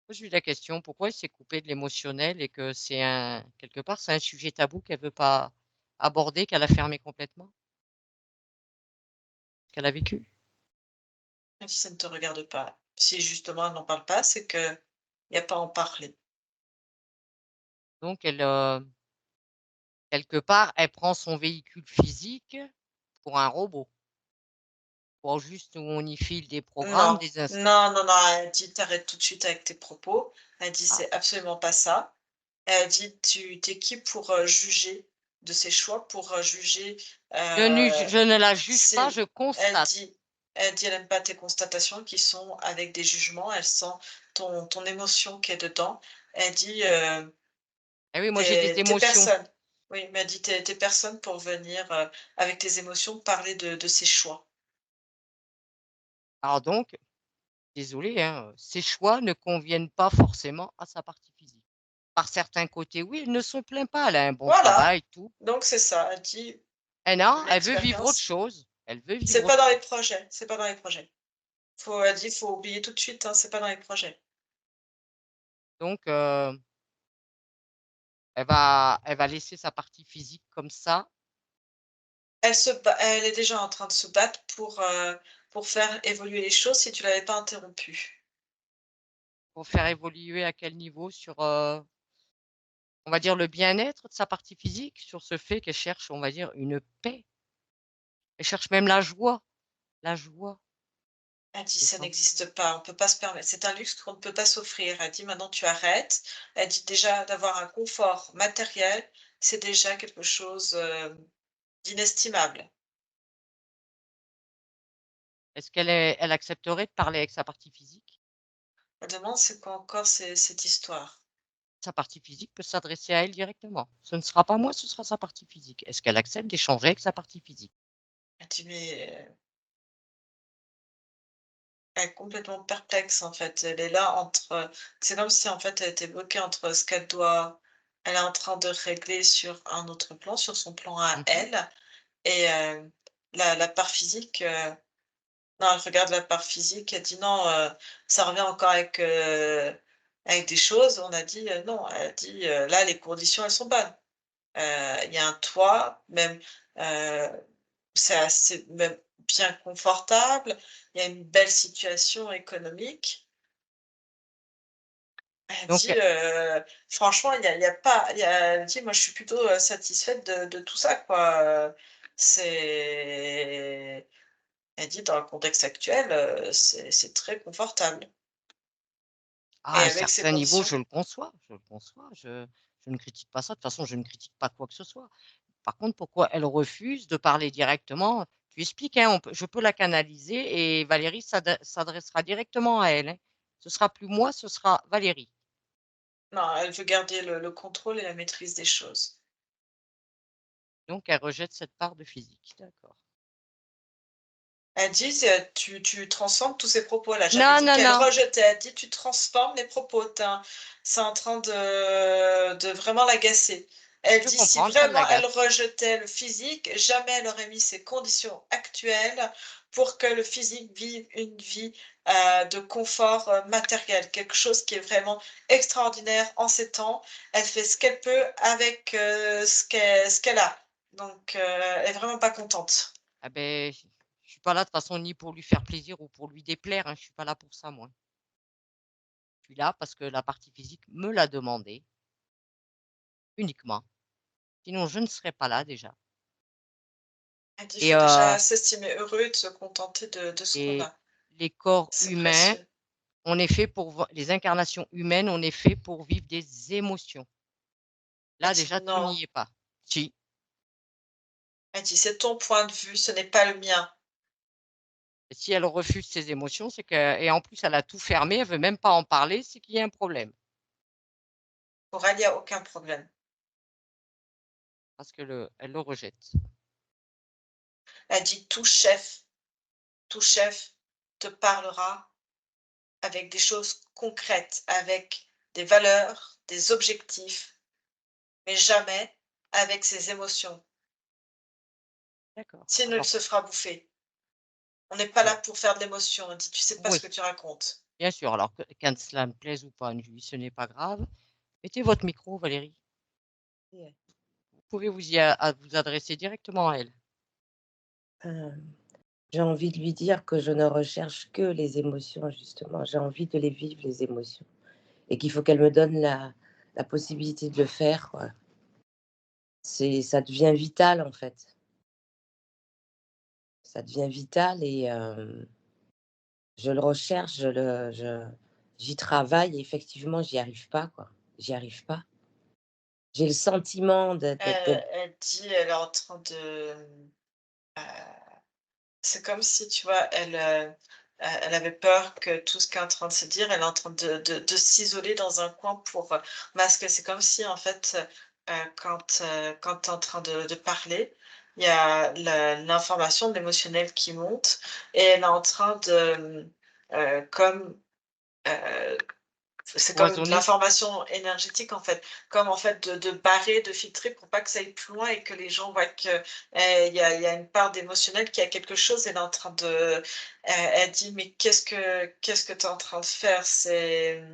Pose-lui la question, pourquoi elle s'est coupée de l'émotionnel et que c'est un quelque part, c'est un sujet tabou qu'elle veut pas aborder, qu'elle a fermé complètement, qu'elle a vécu? Même si ça ne te regarde pas. Si justement elle n'en parle pas, c'est qu'il y a pas à en parler. Donc elle, quelque part, elle prend son véhicule physique pour un robot, pour juste où on y file des programmes, Non, des instructions. non, non, non, elle dit: «Tu tout de suite avec tes propos». Elle dit: Ah, «C'est absolument pas ça». Elle dit: «Tu es qui pour, juger?» de ses choix pour, juger, Je ne la juge pas, si je elle constate. dit elle aime pas tes constatations qui sont avec des jugements, elle sent ton émotion qui est dedans. Elle dit, Eh oui, moi j'ai des «Tu émotions. personne». Oui, mais elle dit: «Tu personne pour venir, avec tes émotions parler de ses choix». Alors donc, désolée, hein, ses choix ne conviennent pas forcément à sa partie physique. Par certains côtés, oui, elle ne se plaint pas, elle a un bon Voilà, travail, tout. donc c'est ça, elle dit: Et non, elle veut vivre autre «L'expérience, chose. Elle veut vivre c'est autre pas dans chose. les projets, c'est pas dans les projets». Elle dit: «Faut oublier tout de suite, hein, c'est pas dans les projets». Donc, elle va laisser sa partie physique comme ça, Elle est déjà en train de se battre pour faire évoluer les choses si tu l'avais pas interrompue. pour faire évoluer à quel niveau? Sur, on va dire le bien-être de sa partie physique? Sur ce fait qu'elle cherche, on va dire, une paix? Elle cherche même la joie. La joie, Elle dit: c'est «Ça ça. n'existe pas, on peut pas se permettre, c'est un luxe qu'on ne peut pas s'offrir». Elle dit: «Maintenant tu arrêtes». Elle dit: «Déjà d'avoir un confort matériel, c'est déjà quelque chose, d'inestimable». Est-ce elle accepterait de parler avec sa partie physique? Elle demande: «C'est quoi encore cette histoire?» Sa partie physique peut s'adresser à elle directement. Ce ne sera pas moi, ce sera sa partie physique. Est-ce qu'elle accepte d'échanger avec sa partie physique? Elle dit: «Mais» elle est complètement perplexe, en fait. Elle est là entre, c'est comme si, en fait, elle était bloquée entre ce qu'elle doit elle est en train de régler sur un autre plan, sur son plan à Mmh mh. elle et la part physique, non, elle regarde la part physique, elle dit: «Non, ça revient encore avec des choses». On a dit: «Non». Elle dit: «Là, les conditions, elles sont bonnes. Il y a un toit, même, heu, c'est assez même bien confortable. Il y a une belle situation économique». Elle Donc dit, «Franchement, il y a pas il y a» elle dit: «Moi, je suis plutôt, satisfaite de tout ça, quoi, c'est» elle dit: «Dans le contexte actuel, c'est très confortable» à et un avec ces certain niveau, conditions je le conçois, je ne critique pas ça. De toute façon, je ne critique pas quoi que ce soit. Par contre, pourquoi elle refuse de parler directement? Tu expliques, hein, je peux la canaliser et Valérie s'adressera directement à elle, hein. Ce sera plus moi, ce sera Valérie. non, elle veut garder le contrôle et la maîtrise des choses. Donc elle rejette cette part de physique. D'accord. Elle dit: Tu transformes tous ces propos». Elle a jamais Non, dit non, qu'elle non, rejetait, elle dit: «Tu transformes les propos». C'est en train de vraiment l'agacer. Elle je dit: «Si comprends, ça vraiment elle l'agace. rejetait le physique, jamais elle aurait mis ces conditions actuelles pour que le physique vive une vie, de confort, matériel, quelque chose qui est vraiment extraordinaire en ces temps». Elle fait ce qu'elle peut avec, ce qu'elle a. Donc, elle est vraiment pas contente. Ah beh, je suis pas là de toute façon ni pour lui faire plaisir ou pour lui déplaire, hein, je suis pas là pour ça moi. Je suis là parce que la partie physique me l'a demandé, uniquement. Sinon je ne serais pas là déjà Elle dit: «Il et faut déjà s'estimer heureux et de se contenter de ce qu'on les a. les corps C'est humains, précieux». on est fait pour les incarnations humaines, on est fait pour vivre des émotions. Elle Là dit: déjà tu «Non». n'y es pas. Si, Elle dit: «C'est ton point de vue, ce n'est pas le mien». si elle refuse ses émotions, c'est que et en plus elle a tout fermé, elle veut même pas en parler, c'est qu'il y a un problème. Pour elle, il y a aucun problème. Parce que elle le rejette. Elle dit: tout chef te parlera avec des choses concrètes, avec des valeurs, des objectifs, mais jamais avec ses émotions. D'accord. Sinon il Alors, se fera bouffer. On n'est pas là heu, pour faire de l'émotion». Elle dit: «Tu sais pas ce oui, que tu racontes». bien sûr, alors que quand cela me plaise ou pas, lui, ce n'est pas grave. Mettez votre micro Valérie. Vous pouvez vous adresser directement à elle. Hem, j'ai envie de lui dire que je ne recherche que les émotions justement. J'ai envie de les vivre les émotions et qu'il faut qu'elle me donne la possibilité de le faire, quoi. Ça devient vital, en fait. Ça devient vital et je le recherche, j'y travaille et effectivement, j'y arrive pas, quoi. J'y arrive pas. J'ai le sentiment d'être Elle dit, elle est en train heu, c'est comme si, tu vois, elle avait peur que tout ce qu'elle est en train de se dire, elle est en train de s'isoler dans un coin pour, masquer. C'est comme si, en fait, quand tu es en train de parler, il y a l'information, l'émotionnel qui monte et elle est en train de, comme, heu c'est comme de Cloisonné? l'information énergétique, en fait. Comme, en fait, de barrer, de filtrer pour pas que ça aille plus loin et que les gens voient que, il y a une part d'émotionnel, qu'il y a quelque chose. Elle est en train de elle dit: «Mais qu'est-ce que tu es en train de faire?» C'est,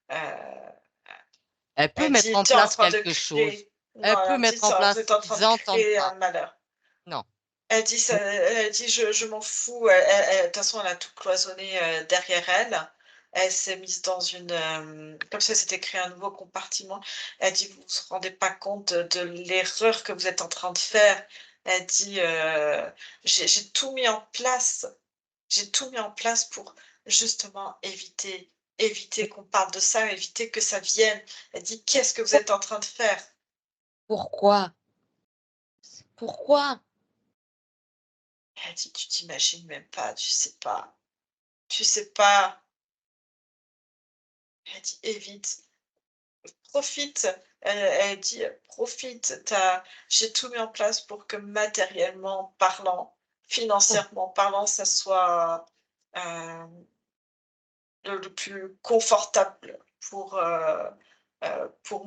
Elle peut elle mettre dit: en «Tu es en place train de quelque chose. créer». Elle Non, peut elle dit: mettre en «Ça, vous place êtes en train qu'ils de entendent créer pas. un malheur». Non. Elle dit ça, elle dit: «Je m'en fous». De toute façon, elle a tout cloisonné, derrière elle. Elle s'est mise dans une, comme ça, s'était créé un nouveau compartiment. Elle dit: «Vous vous rendez pas compte de l'erreur que vous êtes en train de faire». Elle dit, «J'ai tout mis en place. J'ai tout mis en place pour justement éviter qu'on parle de ça, éviter que ça vienne». Elle dit: «Qu'est-ce que vous êtes en train de faire?» pourquoi? Pourquoi? Elle dit: «Tu t'imagines même pas, tu sais pas, tu sais pas». Elle dit: «Évite, profite». Elle dit: «Profite, j'ai tout mis en place pour que matériellement parlant, financièrement parlant, ça soit, hem, le plus confortable pour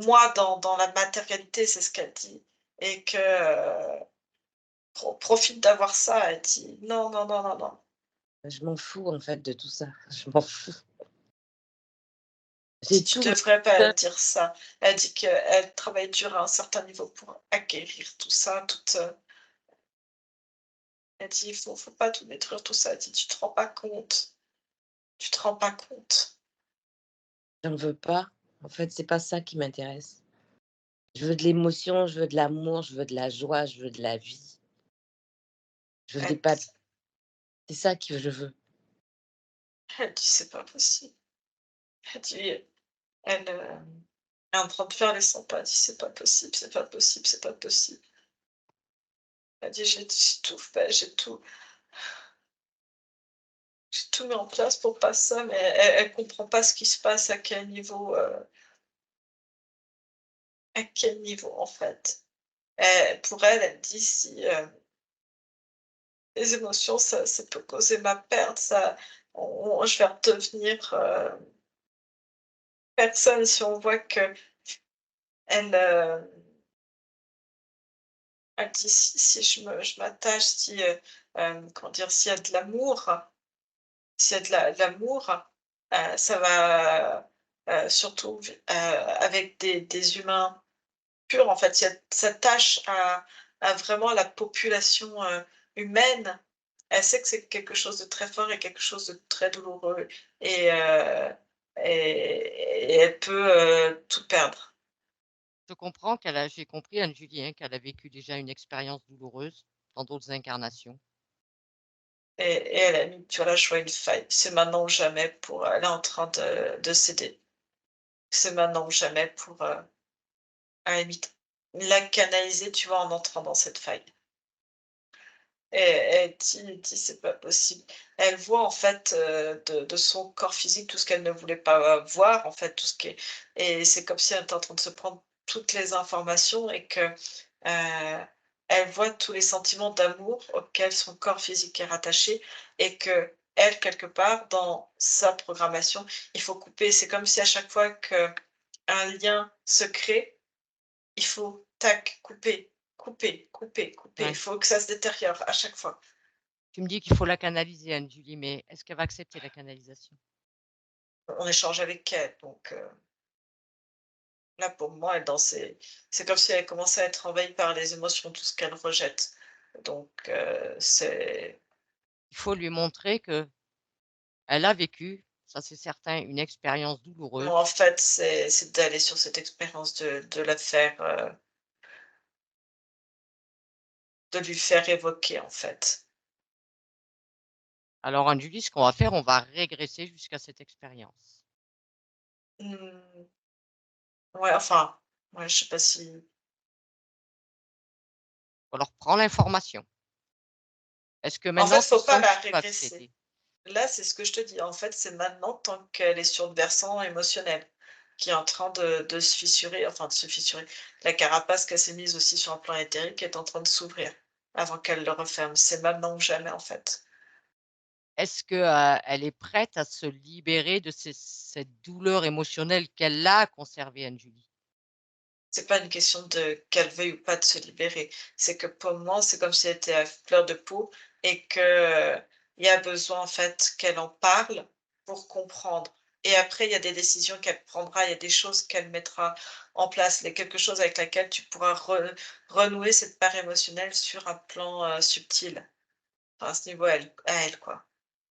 moi dans la matérialité». C'est ce qu'elle dit et que, profite d'avoir ça. Elle dit: «Non, non, non, non, non». Je m'en fous, en fait, de tout ça. Je m'en fous. Elle J'ai dit: «Tu tout mis devrais en pas place. dire ça». Elle dit qu'elle travaille dur à un certain niveau pour acquérir tout ça, elle dit: «Il faut pas tout détruire tout ça». Elle dit: «Tu te rends pas compte, tu te rends pas compte». J'en veux pas. En fait, c'est pas ça qui m'intéresse. Je veux de l'émotion, je veux de l'amour, je veux de la joie, je veux de la vie. Je veux des Elle papiers. C'est ça que je veux. elle dit: «C'est pas possible». Elle dit, elle, est en train de faire les 100 pas. Elle dit: «C'est pas possible, c'est pas possible, c'est pas possible». Elle dit: «J'ai tout fait, j'ai tout mis en place pour pas ça», mais elle comprend pas ce qui se passe, à quel niveau, en fait. Pour elle, elle dit: «Si, les émotions, ça peut causer ma perte, ça je vais redevenir, personne si on voit qu'elle, heu» elle dit: «Si je m'attache, si, comment dire? S'il y a de l'amour, ça va, surtout avec des humains purs, en fait, si elle s'attache à vraiment la population, humaine, elle sait que c'est quelque chose de très fort et quelque chose de très douloureux et et elle peut, tout perdre Je comprends qu'elle a j'ai compris Anne-Julie, hein, qu'elle a vécu déjà une expérience douloureuse dans d'autres incarnations. et elle a mis, tu vois, là, je vois une faille. C'est maintenant ou jamais pour elle est en train de céder. C'est maintenant ou jamais pour, à la limite, la canaliser, tu vois, en entrant dans cette faille. Et elle dit: «C'est pas possible». Elle voit en fait, de son corps physique tout ce qu'elle ne voulait pas, voir en fait, tout ce qui est et c'est comme si elle était en train de se prendre toutes les informations et que, elle voit tous les sentiments d'amour auxquels son corps physique est rattaché et qu'elle, quelque part, dans sa programmation, il faut couper. C'est comme si à chaque fois qu'un lien se crée, il faut tac, couper, couper, couper, couper. Il Ouais. faut que ça se détériore à chaque fois. Tu me dis qu'il faut la canaliser Anne-Julie, mais est-ce qu'elle va accepter la canalisation? On échange avec elle, donc là, pour moi, elle dans ses c'est comme si elle commençait à être envahie par les émotions, tout ce qu'elle rejette. Donc c'est Il faut lui montrer qu'elle a vécu, ça c'est certain, une expérience non, douloureuse. en fait, c'est d'aller sur cette expérience de la faire, de lui faire évoquer, en fait. Alors Anne-Julie, ce qu'on va faire, on va régresser jusqu'à cette expérience. Mmh, ouais, enfin Ouais, je sais pas si Alors prends l'information. Est-ce que en fait, maintenant tu faut pas sens que la tu peux régresser. accéder? Là, c'est ce que je te dis. En fait, c'est maintenant tant qu'elle est sur le versant émotionnel, qui est en train de se fissurer, enfin de se fissurer. La carapace qu'elle s'est mise aussi sur un plan éthérique est en train de s'ouvrir avant qu'elle le referme. C'est maintenant ou jamais, en fait. Est-ce que, elle est prête à se libérer de cette douleur émotionnelle qu'elle a conservée, Anne-Julie? C'est pas une question de qu'elle veuille ou pas de se libérer. C'est que pour moi, c'est comme si elle était à fleur de peau et que, il y a besoin en fait qu'elle en parle pour comprendre et après il y a des décisions qu'elle prendra, il y a des choses qu'elle mettra en place, il y a quelque chose avec laquelle tu pourras renouer cette part émotionnelle sur un plan, subtil. Enfin, à ce niveau à elle, quoi.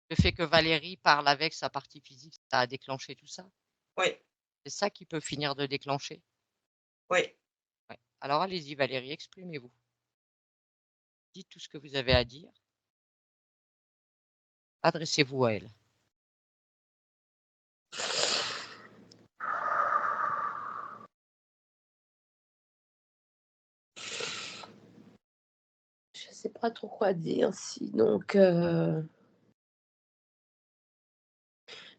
Le fait que Valérie parle avec sa partie physique, ça a déclenché tout ça? Oui, C'est ça qui peut finir de déclencher? oui. Ouais. Alors allez-y Valérie, exprimez-vous. Dites tout ce que vous avez à dire. Adressez-vous à elle. Je sais pas trop quoi dire sinon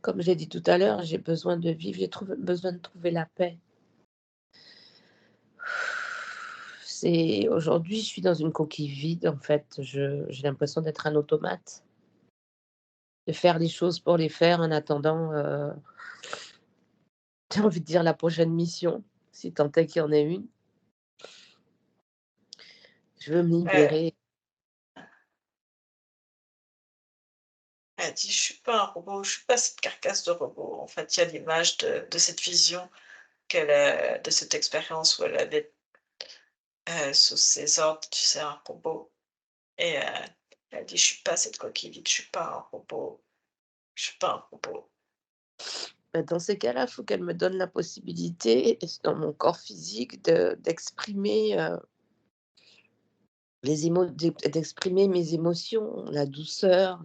comme j'ai dit tout à l'heure, j'ai besoin de vivre, besoin de trouver la paix. Aujourd'hui, je suis dans une coquille vide, en fait. J'ai l'impression d'être un automate, de faire les choses pour les faire en attendant, j'ai envie de dire la prochaine mission, si tant est qu'il y en ait une. Je veux me Heu, libérer. Elle dit: «Je suis pas un robot, je suis pas cette carcasse de robot». En fait, il y a l'image de cette vision qu'elle a de cette expérience où elle avait, sous ses ordres, tu sais, un robot et elle dit: «Je suis pas cette coquille vide, je suis pas un robot, je suis pas un robot». Bah, dans ces cas-là, il faut qu'elle me donne la possibilité, dans mon corps physique, d'exprimer, d'exprimer mes émotions, la douceur,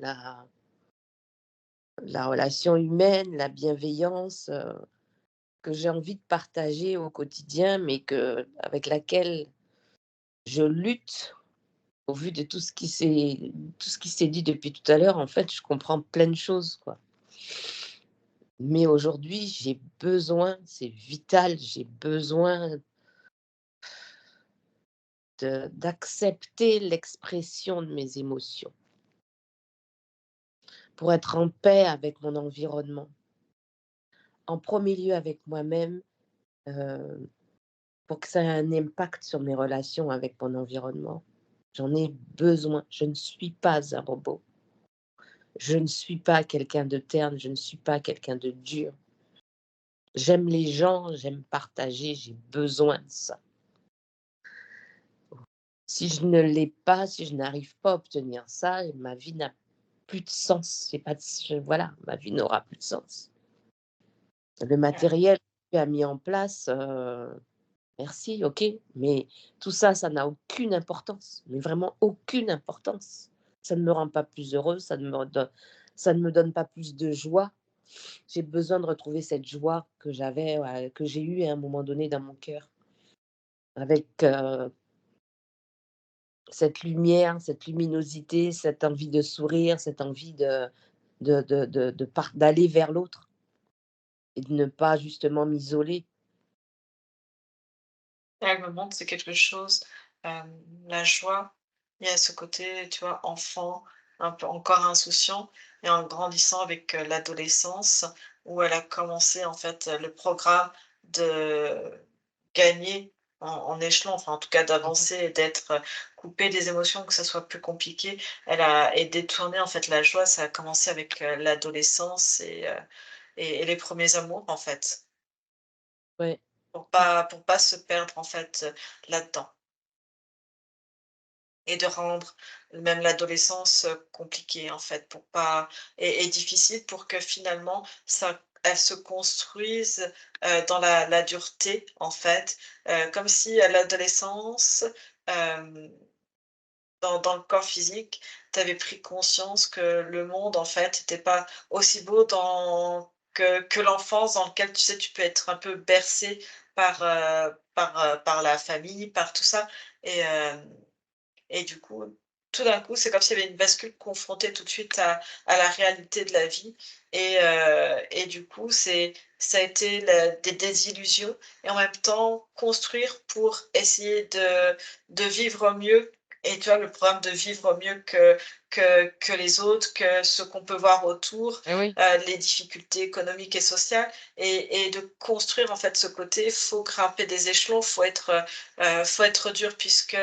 la relation humaine, la bienveillance, que j'ai envie de partager au quotidien, mais avec laquelle je lutte au vu de tout ce qui s'est dit depuis tout à l'heure. En fait, je comprends plein de choses, quoi. Mais aujourd'hui, j'ai besoin, c'est vital, j'ai besoin d'accepter l'expression de mes émotions pour être en paix avec mon environnement. En premier lieu avec moi-même, heu, pour que ça ait un impact sur mes relations avec mon environnement. J'en ai besoin. Je ne suis pas un robot. Je ne suis pas quelqu'un de terne, je ne suis pas quelqu'un de dur. J'aime les gens, j'aime partager, j'ai besoin de ça. Si je ne l'ai pas, si je n'arrive pas à obtenir ça, ma vie n'a plus de sens. J'ai pas de voilà, ma vie n'aura plus de sens. Le Mmh, matériel que tu as mis en place, merci, OK, mais tout ça, ça n'a aucune importance, mais vraiment aucune importance. Ça ne me rend pas plus heureuse, ça ne me donne pas plus de joie. J'ai besoin de retrouver cette joie que j'ai eue à un moment donné dans mon cœur, avec, cette lumière, cette luminosité, cette envie de sourire, cette envie d'aller vers l'autre et de ne pas justement m'isoler. elle me montre c'est quelque chose, la joie, il y a ce côté, tu vois, enfant, un peu encore insouciant et en grandissant avec, l'adolescence où elle a commencé en fait, le programme de gagner en échelon, enfin en tout cas Mmh mh. d'avancer et d'être, coupée des émotions, que ça soit plus compliqué. Elle a et détourner en fait la joie, ça a commencé avec, l'adolescence et les premiers amours en fait, Ouais. pour pas se perdre en fait, là-dedans. Et de rendre même l'adolescence, compliquée en fait pour pas et difficile pour que finalement ça elle se construise, dans la dureté en fait, comme si à l'adolescence, hem, dans le corps physique, tu avais pris conscience que le monde en fait était pas aussi beau que l'enfance dans lequel tu sais, tu peux être un peu bercé par la famille, par tout ça et du coup, tout d'un coup, c'est comme s'il y avait une bascule confrontée tout de suite à la réalité de la vie et du coup, ça a été des désillusions et en même temps construire pour essayer de vivre mieux et tu vois, le programme de vivre mieux que les autres, que ce qu'on peut voir autour, Eh oui, les difficultés économiques et sociales et de construire en fait ce côté, faut grimper des échelons, faut être dur puisque,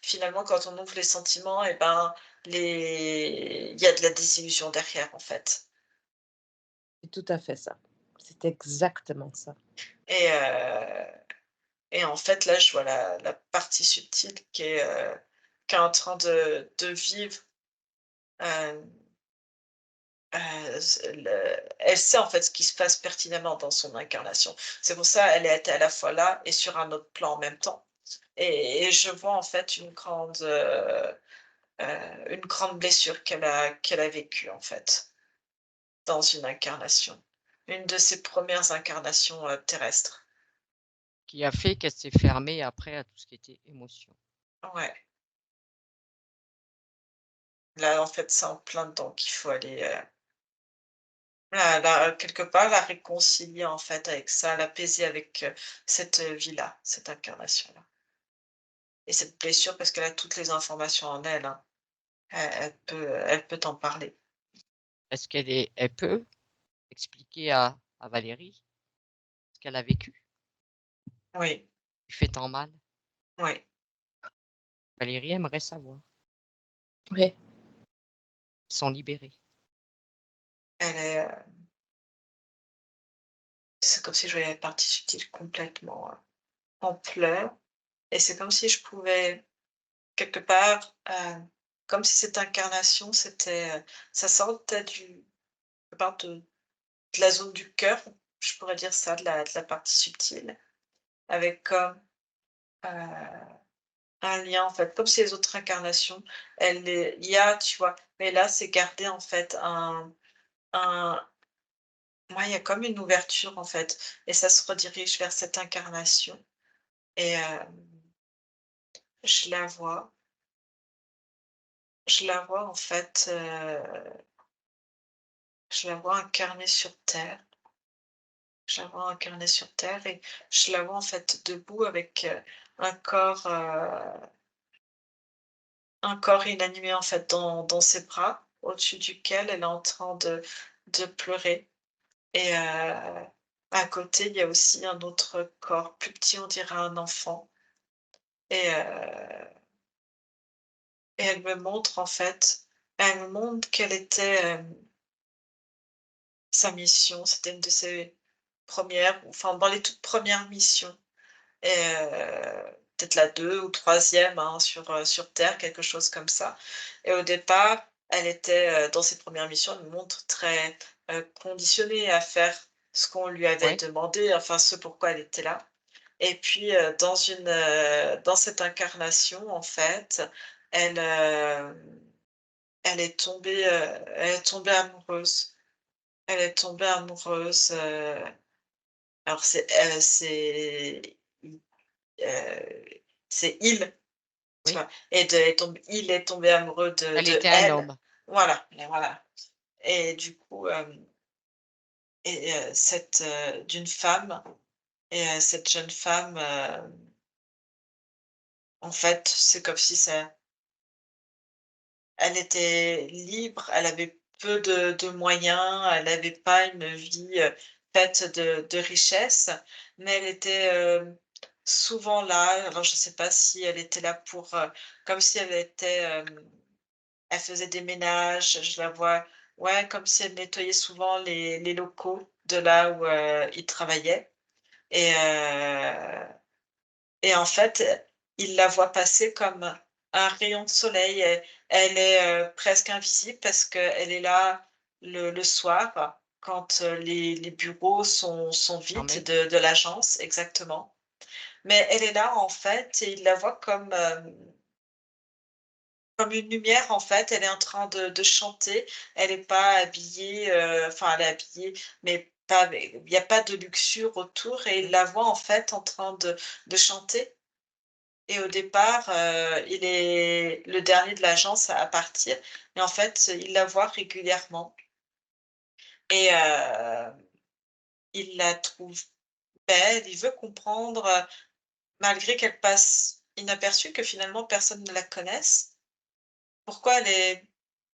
finalement, quand on ouvre les sentiments, et ben, il y a de la désillusion derrière, en fait. C'est tout à fait ça. C'est exactement ça. Et, en fait, là, je vois la partie subtile qui est en train de vivre. Euh, elle sait en fait ce qui se passe pertinemment dans son incarnation. C'est pour ça qu'elle est à la fois là et sur un autre plan en même temps. Et je vois en fait une grande blessure qu'elle a vécue en fait. Dans une incarnation. Une de ses premières incarnations, terrestres. qui a fait qu'elle s'est fermée après à tout ce qui était émotion. Ouais. Là, en fait, c'est en plein dedans qu'il faut aller, quelque part, la réconcilier, en fait, avec ça, l'apaiser avec, cette, vie-là, cette incarnation-là et cette blessure parce qu'elle a toutes les informations en elle, hein. Elle peut t'en parler. Est-ce elle peut expliquer à Valérie ce qu'elle a vécu, Oui, qui fait tant mal? oui. Valérie aimerait savoir. Oui. Ils sont libérés. Elle est, c'est comme si je voyais la partie subtile complètement, en pleurs et c'est comme si je pouvais quelque part, comme si cette incarnation, ça sortait quelque part de la zone du cœur, je pourrais dire ça, de la partie subtile, avec comme, un lien, en fait, comme si les autres incarnations, il y a, tu vois? Mais là, c'est garder, en fait, un ouais, il y a comme une ouverture, en fait et ça se redirige vers cette incarnation et je la vois en fait, je la vois incarnée sur terre. Je la vois incarnée sur terre et je la vois en fait debout avec, un corps, heu, un corps inanimé en fait dans ses bras, au-dessus duquel elle est en train de pleurer et à côté, il y a aussi un autre corps plus petit, on dirait un enfant et elle me montre en fait elle me montre quelle était, sa mission. C'était une de ses premières, enfin dans les toutes premières missions. Et peut-être la 2 ou troisième hein, sur terre, quelque chose comme ça. Et au départ, elle était, dans ses premières missions, elle me montre très, conditionnée à faire ce qu'on lui avait Oui, demandé, enfin ce pourquoi elle était là. Et puis, dans cette incarnation, en fait, elle, elle est tombée amoureuse. Elle est tombée amoureuse, alors Heu, c'est il, tu oui. vois? Et de il est tombé amoureux Elle de était un elle. homme. Oui, Voilà, et voilà et du coup, d'une femme et cette jeune femme, en fait, c'est comme si ça elle était libre, elle avait peu de moyens, elle n'avait pas une vie, faite de richesses, mais elle était, souvent là. Alors je ne sais pas si elle était là pour, comme si elle était, elle faisait des ménages, je la vois, ouais, comme si elle nettoyait souvent les locaux de là où, ils travaillaient et en fait, il la voit passer comme un rayon de soleil. Elle est, presque invisible parce qu'elle est là le soir quand, les bureaux sont vides fermé. de l'agence, exactement. Mais elle est là, en fait, et il la voit comme une lumière, en fait. Elle est en train de chanter. Elle est pas habillée, enfin, elle est habillée, mais il n'y a pas de luxure autour et il la voit en fait en train de chanter. Et au départ, il est le dernier de l'agence à partir et en fait, il la voit régulièrement et il la trouve belle, il veut comprendre, malgré qu'elle passe inaperçue, que finalement personne ne la connaisse, pourquoi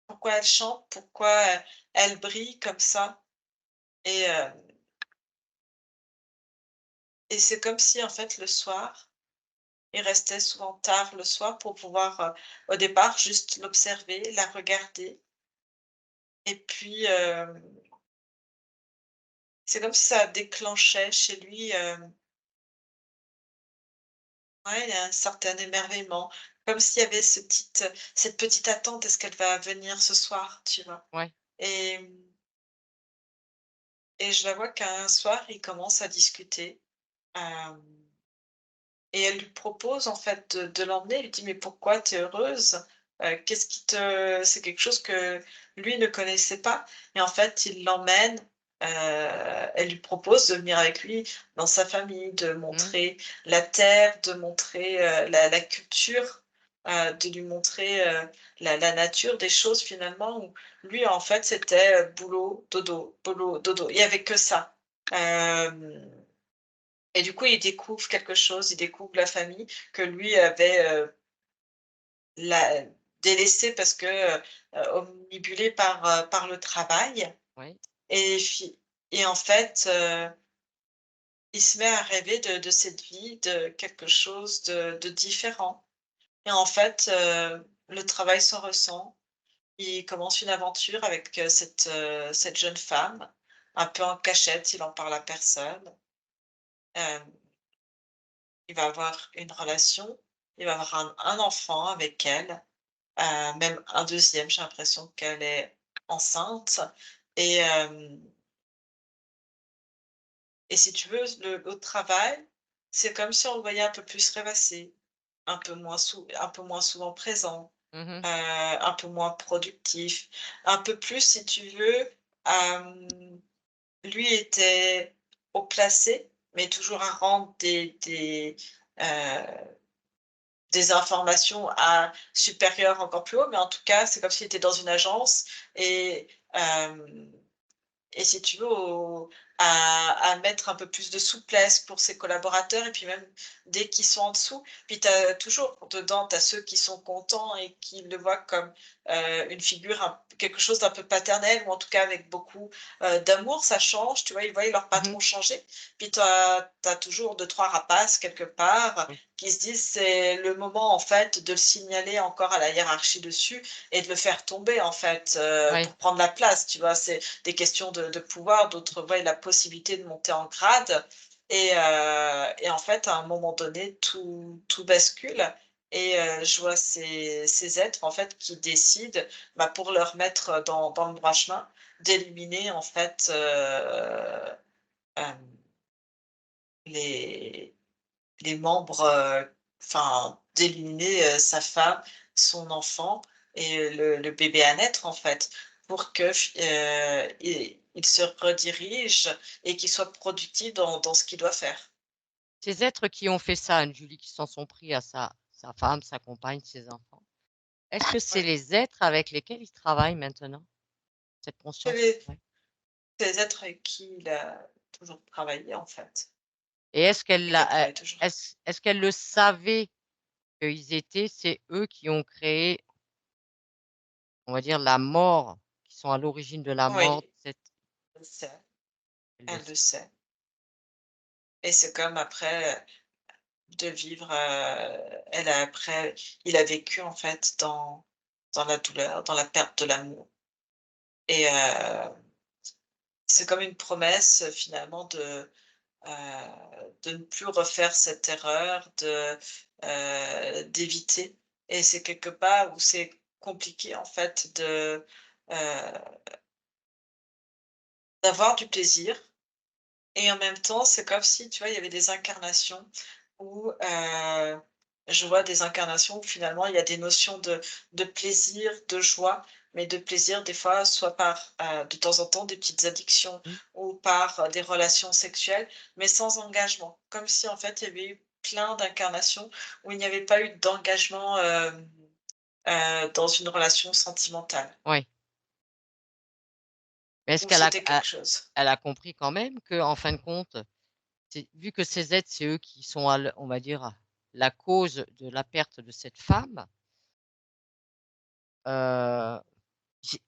pourquoi elle chante, pourquoi, elle brille comme ça et c'est comme si en fait le soir, il restait souvent tard le soir pour pouvoir, au départ juste l'observer, la regarder et puis, c'est comme si ça déclenchait chez lui, ouais, un certain émerveillement, comme s'il y avait cette petite attente: «Est-ce qu'elle va venir ce soir?» Tu vois? Ouais. Et je la vois qu'un soir, ils commencent à discuter, hem et elle lui propose en fait de l'emmener. Elle lui dit: «Mais pourquoi? Tu es heureuse? Qu'est-ce qui te» c'est quelque chose que lui ne connaissait pas et en fait, il l'emmène, elle lui propose de venir avec lui dans sa famille, de Mmh. montrer la terre, de montrer, la culture, de lui montrer, la nature des choses finalement où lui, en fait, c'était, boulot, dodo. Il y avait que ça. Hem Et du coup, il découvre quelque chose, il découvre la famille que lui avait, la délaissée parce que, omnibulé par le travail Oui. et fi et en fait, il se met à rêver de cette vie, de quelque chose de différent et en fait, le travail s'en ressent. Il commence une aventure avec, cette jeune femme, un peu en cachette, il en parle à personne. Hem Il va avoir une relation, il va avoir un enfant avec elle, même un deuxième. J'ai l'impression qu'elle est enceinte et si tu veux, le travail, c'est comme si on le voyait un peu plus rêvasser, un peu moins souvent présent, Mmh. un peu moins productif, un peu plus, si tu veux, lui était haut placé, mais toujours à rendre des informations à supérieures encore plus haut, mais en tout cas, c'est comme s'il était dans une agence et hem si tu veux, à mettre un peu plus de souplesse pour ses collaborateurs et puis même dès qu'ils sont en dessous. Puis tu as toujours dedans, tu as ceux qui sont contents et qui le voient comme, une figure quelque chose d'un peu paternel ou en tout cas avec beaucoup, d'amour. Ça change, tu vois? Ils voient leur Mmh. patron changer. Puis tu as toujours deux trois rapaces quelque part, Oui. qui se disent: «C'est le moment en fait de le signaler encore à la hiérarchie dessus et de le faire tomber en fait, Ouais. pour prendre la place», tu vois? C'est des questions de pouvoir, d'autres voient la possibilité de monter en grade et en fait, à un moment donné, tout bascule et je vois ces êtres, en fait, qui décident, bah, pour leur mettre dans le droit chemin, d'éliminer, en fait, hem, les membres, enfin, d'éliminer, sa femme, son enfant et le bébé à naître, en fait, pour que il se redirige et qu'il soit productif dans ce qu'il doit faire. Ces êtres qui ont fait ça, Anne-Julie, qui s'en sont pris à sa femme, sa compagne, ses enfants, est-ce que c'est Ouais, les êtres avec lesquels il travaille maintenant? Cette c'est conscience? les Ouais. êtres avec qui il a toujours travaillé, en fait Et est-ce qu'elle et qu'elle l'a travaille toujours. est-ce qu'elle le savait qu'ils étaient c'est eux qui ont créé, on va dire, la mort, qui sont à l'origine de la mort de Oui, cette elle le sait, elle le elle le sait. sait et c'est comme après, de vivre, elle a après il a vécu, en fait, dans la douleur, dans la perte de l'amour et c'est comme une promesse, finalement de ne plus refaire cette erreur, d'éviter et c'est quelque part où c'est compliqué, en fait, heu, d'avoir du plaisir et en même temps, c'est comme si, tu vois, il y avait des incarnations où, je vois des incarnations où finalement il y a des notions de plaisir, de joie, mais de plaisir des fois, soit par, de temps en temps, des petites addictions Mmh. ou par, des relations sexuelles, mais sans engagement. Comme si en fait, il y avait eu plein d'incarnations où il n'y avait pas eu d'engagement, dans une relation sentimentale, Ouais. Mais est-ce où qu'elle a c'était a quelque chose. elle a compris quand même qu'en fin de compte, c'est vu que ces êtres, c'est eux qui sont à l on va dire, la cause de la perte de cette femme, heu,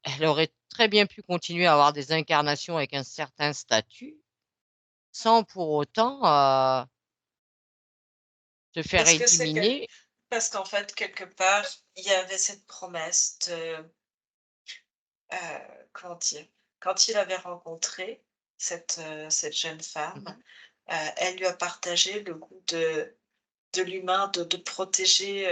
elle aurait très bien pu continuer à avoir des incarnations avec un certain statut, sans pour autant, se faire Est-ce que c'est quel éliminer. parce qu'en fait, quelque part, il y avait cette promesse de, comment dire? Quand il avait rencontré cette jeune Mmh femme, mh. elle lui a partagé le goût de l'humain, de protéger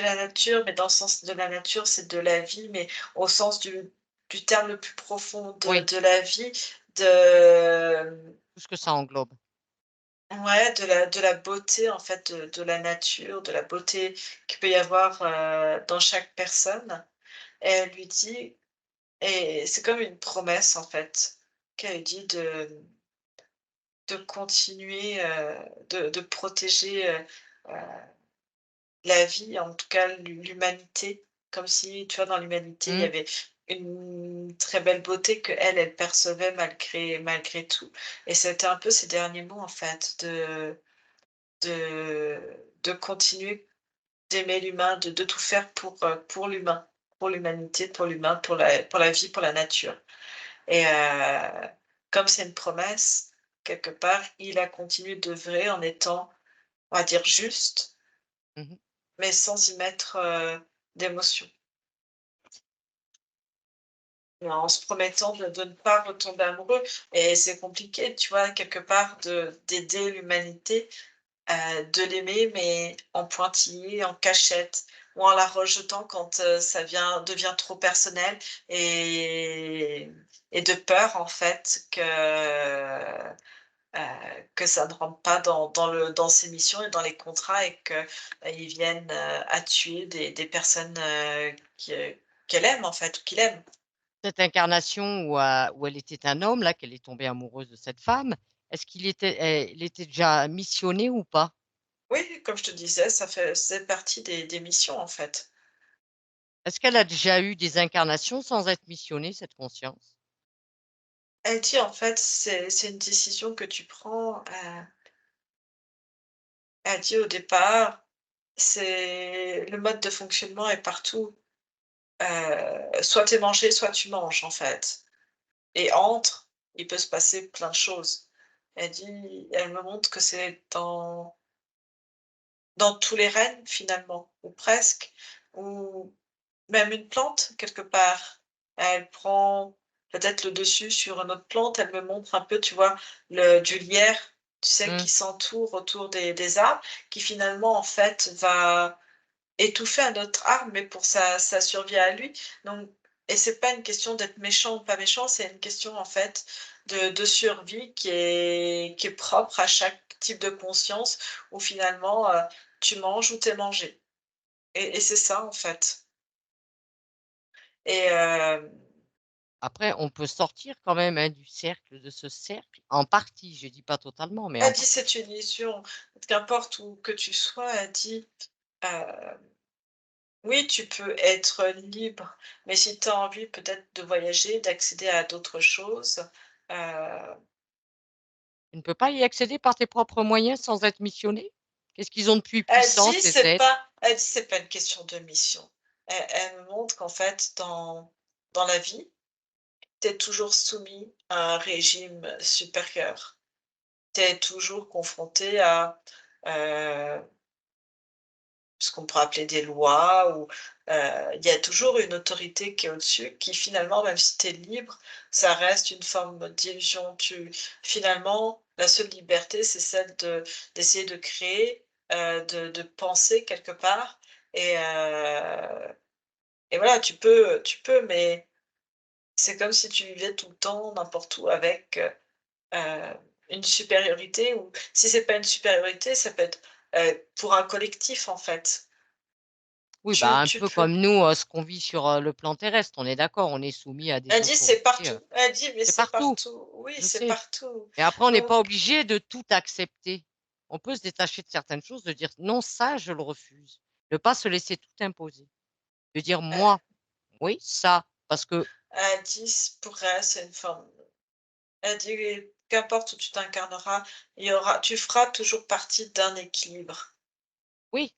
la nature, mais dans le sens de la nature, c'est de la vie, mais au sens du terme le plus profond Oui, de la vie, de, tout ce que ça englobe. ouais, de la beauté, en fait, de la nature, de la beauté qu'il peut y avoir, dans chaque personne. Et elle lui dit et c'est comme une promesse, en fait, qu'elle dit de continuer, de protéger, la vie, en tout cas l'humanité, comme si, tu vois, dans l'humanité, il y Mmh. avait une très belle beauté qu'elle, elle percevait malgré tout. Et c'était un peu ses derniers mots, en fait, de continuer d'aimer l'humain, de tout faire pour l'humain, pour l'humanité, pour l'humain, pour la vie, pour la nature. Et comme c'est une promesse, quelque part, il a continué d'œuvrer en étant, on va dire, juste, Mmh mh. mais sans y mettre, d'émotion. Et en se promettant de ne pas retomber amoureux et c'est compliqué, tu vois, quelque part d'aider l'humanité, de l'aimer, mais en pointillé, en cachette ou en la rejetant quand, ça devient trop personnel et et de peur, en fait, que ça ne rentre pas dans ses missions et dans les contrats et que, ils viennent, à tuer des personnes, qu'elle aime, en fait, ou qu'il aime. Cette incarnation où elle était un homme là, qu'elle est tombée amoureuse de cette femme, est-ce qu'il était elle était déjà missionnée ou pas? Oui, comme je te disais, c'est partie des missions, en fait. Est-ce qu'elle a déjà eu des incarnations sans être missionnée, cette conscience? Elle dit, en fait, c'est une décision que tu prends, elle dit au départ, c'est le mode de fonctionnement est partout, soit tu es mangé, soit tu manges, en fait et entre, il peut se passer plein de choses. Elle me montre que c'est dans tous les règnes, finalement, ou presque, ou même une plante, quelque part. Elle prend peut-être le dessus sur une autre plante, elle me montre un peu, tu vois, du lierre, tu sais, Mmh. qui s'entoure autour des arbres, qui finalement, en fait, va étouffer un autre arbre, mais pour sa survie à lui. Donc et c'est pas une question d'être méchant ou pas méchant, c'est une question, en fait, de survie qui est propre à chaque type de conscience où finalement, tu manges ou tu es mangé et c'est ça, en fait et Après, on peut sortir quand même, hein, du cercle de ce cercle, en partie, je dis pas totalement, mais en elle dit: partie. «C'est une illusion, qu'importe où que tu sois», elle dit, heu: «Oui, tu peux être libre, mais si tu as envie peut-être de voyager, d'accéder à d'autres choses, heu» Tu ne peux pas y accéder par tes propres moyens sans être missionné? Qu'est-ce qu'ils ont de plus Elle puissant, dit: ces «C'est êtres? pas» elle dit: «C'est pas une question de mission». Elle me montre qu'en fait dans la vie, tu es toujours soumis à un régime supérieur. Tu es toujours confronté à, heu ce qu'on pourrait appeler des lois ou il y a toujours une autorité qui est au-dessus, qui finalement, même si tu es libre, ça reste une forme d'illusion. Finalement, la seule liberté, c'est celle d'essayer de créer, de penser quelque part et et voilà, mais c'est comme si tu vivais tout le temps, n'importe où avec, une supériorité ou si c'est pas une supériorité, ça peut être, pour un collectif, en fait. Oui, bah, un Tu peu peux. comme nous, ce qu'on vit sur, le plan terrestre, on est d'accord, on est soumis à des Elle dit c'est autorités, partout. Elle dit mais c'est c'est partout, partout. Oui, je c'est sais. partout. Et après, on n'est pas Donc, obligé de tout accepter. On peut se détacher de certaines choses, de dire: «Non, ça, je le refuse». De pas se laisser tout imposer. De dire: elle, «Moi, oui, ça», parce que elle dit pour elle, c'est une forme. Elle dit qu'importe où tu t'incarneras, tu feras toujours partie d'un équilibre. oui,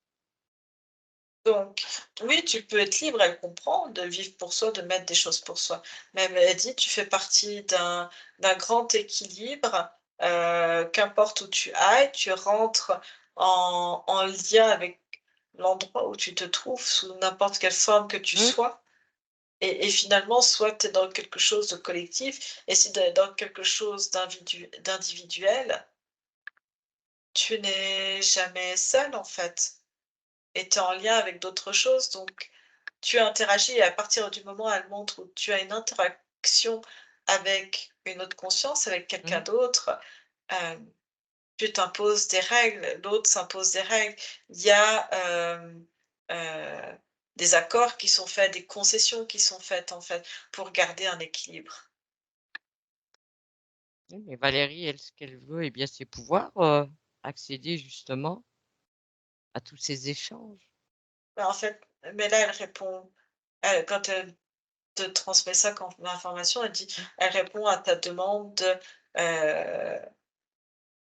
Donc, oui, tu peux être libre, elle comprend, de vivre pour soi, de mettre des choses pour soi. Mais elle dit, tu fais partie d'un grand équilibre, qu'importe où tu ailles, tu rentres en lien avec l'endroit où tu te trouves, sous n'importe quelle forme que tu mmh, sois. Et finalement, soit tu es dans quelque chose de collectif, et si tu es dans quelque chose d'individuel, tu n'es jamais seul en fait. Et tu es en lien avec d'autres choses, donc tu interagis et à partir du moment où elle montre où tu as une interaction avec une autre conscience, avec quelqu'un mmh, d'autre, hem, tu t'imposes des règles, l'autre s'impose des règles. Il y a, heu, des accords qui sont faits, des concessions qui sont faites, en fait, pour garder un équilibre. oui, mais Valérie, elle, ce qu'elle veut et bien, c'est pouvoir, accéder justement à tous ces échanges. Bah, en fait, mais là, elle répond, quand elle te transmet ça comme information, Mmh, elle répond à ta demande, heu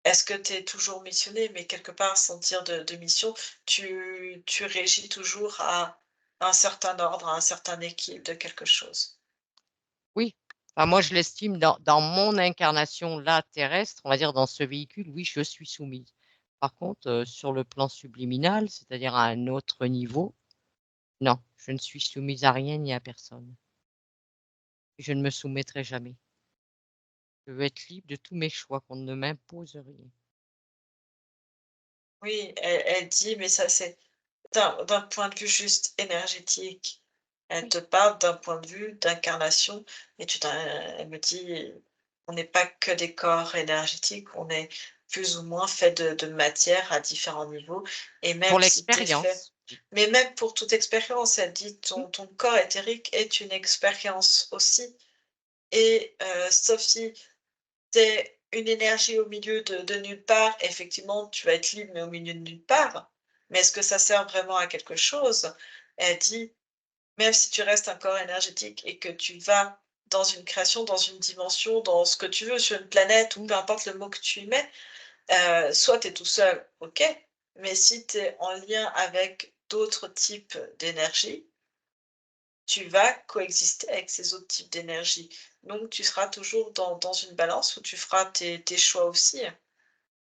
est-ce que tu es toujours missionné? Mais quelque part, sans dire de mission, tu régis toujours à un certain ordre, à un certain équilibre de quelque chose. oui. Enfin, moi, je l'estime dans mon incarnation là, terrestre, on va dire dans ce véhicule, oui, je suis soumise. Par contre, sur le plan subliminal, c'est-à-dire à un autre niveau, non, je ne suis soumise à rien ni à personne. Je ne me soumettrai jamais. Je veux être libre de tous mes choix, qu'on ne m'impose rien. Oui, elle dit, mais ça c'est d'un point de vue juste énergétique. Elle Oui, te parle d'un point de vue d'incarnation et elle me dit: «On n'est pas que des corps énergétiques, on est plus ou moins fait de matière à différents niveaux et pour même si tu es fait». l'expérience, oui. Mais même pour toute expérience, elle dit: Mmh, «Ton corps éthérique est une expérience aussi et sauf si tu es une énergie au milieu de nulle part, effectivement, tu vas être libre, mais au milieu de nulle part. Mais est-ce que ça sert vraiment à quelque chose?» Elle dit: «Même si tu restes un corps énergétique et que tu vas dans une création, dans une dimension, dans ce que tu veux, sur une planète ou mmh, peu importe le mot que tu y mets, soit tu es tout seul, OK, mais si tu es en lien avec d'autres types d'énergie, tu vas coexister avec ces autres types d'énergie. Donc tu seras toujours dans une balance où tu feras tes choix aussi,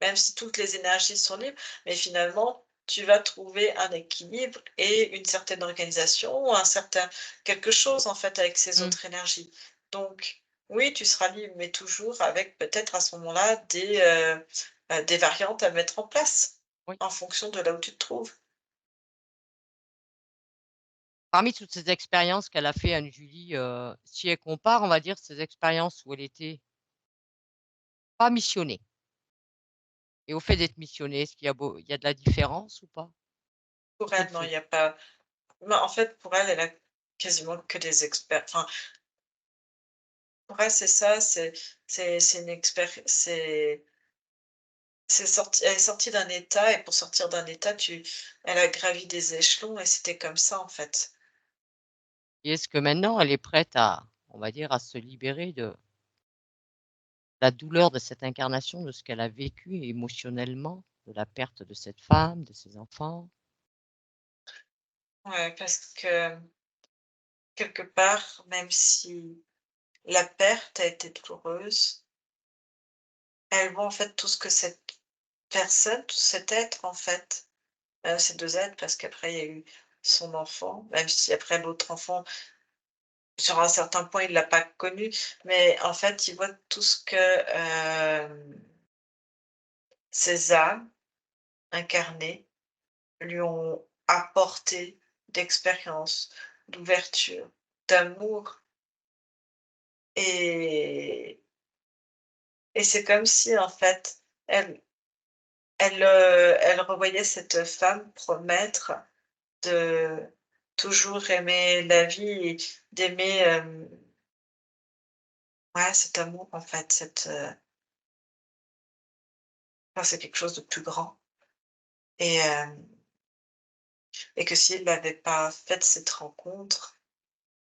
même si toutes les énergies sont libres, mais finalement, tu vas trouver un équilibre et une certaine organisation, un certain quelque chose en fait avec ces mmh, autres énergies. Donc oui, tu seras libre, mais toujours avec peut-être à ce moment-là des variantes à mettre en place, oui. en fonction de là où tu te trouves. Parmi toutes ces expériences qu'elle a fait, Anne-Julie, si elle compare, on va dire, ces expériences où elle était pas missionnée et au fait d'être missionnée, est-ce qu'il y a de la différence ou pas? Pour Quand elle elle, non, il fait y a pas. Bah, en fait, pour elle, elle a quasiment que des experts. Enfin, pour elle, c'est ça, c'est une c'est sorti elle est sortie d'un état et pour sortir d'un état, elle a gravi des échelons et c'était comme ça, en fait. et est-ce que maintenant elle est prête à, on va dire, à se libérer de la douleur de cette incarnation, de ce qu'elle a vécu émotionnellement, de la perte de cette femme, de ses enfants? Ouais, parce que quelque part, même si la perte a été douloureuse, elle voit, en fait, tout ce que cette personne, tout cet être, en fait, ces 2 êtres, parce qu'après il y a eu son enfant, même si après l'autre enfant, sur un certain point, il l'a pas connu, mais en fait, il voit tout ce que, ces âmes incarnées lui ont apporté d'expérience, d'ouverture, d'amour et c'est comme si, en fait, elle elle revoyait cette femme promettre de toujours aimer la vie et d'aimer, ouais, cet amour en fait, enfin, c'est quelque chose de plus grand et que s'il n'avait pas fait cette rencontre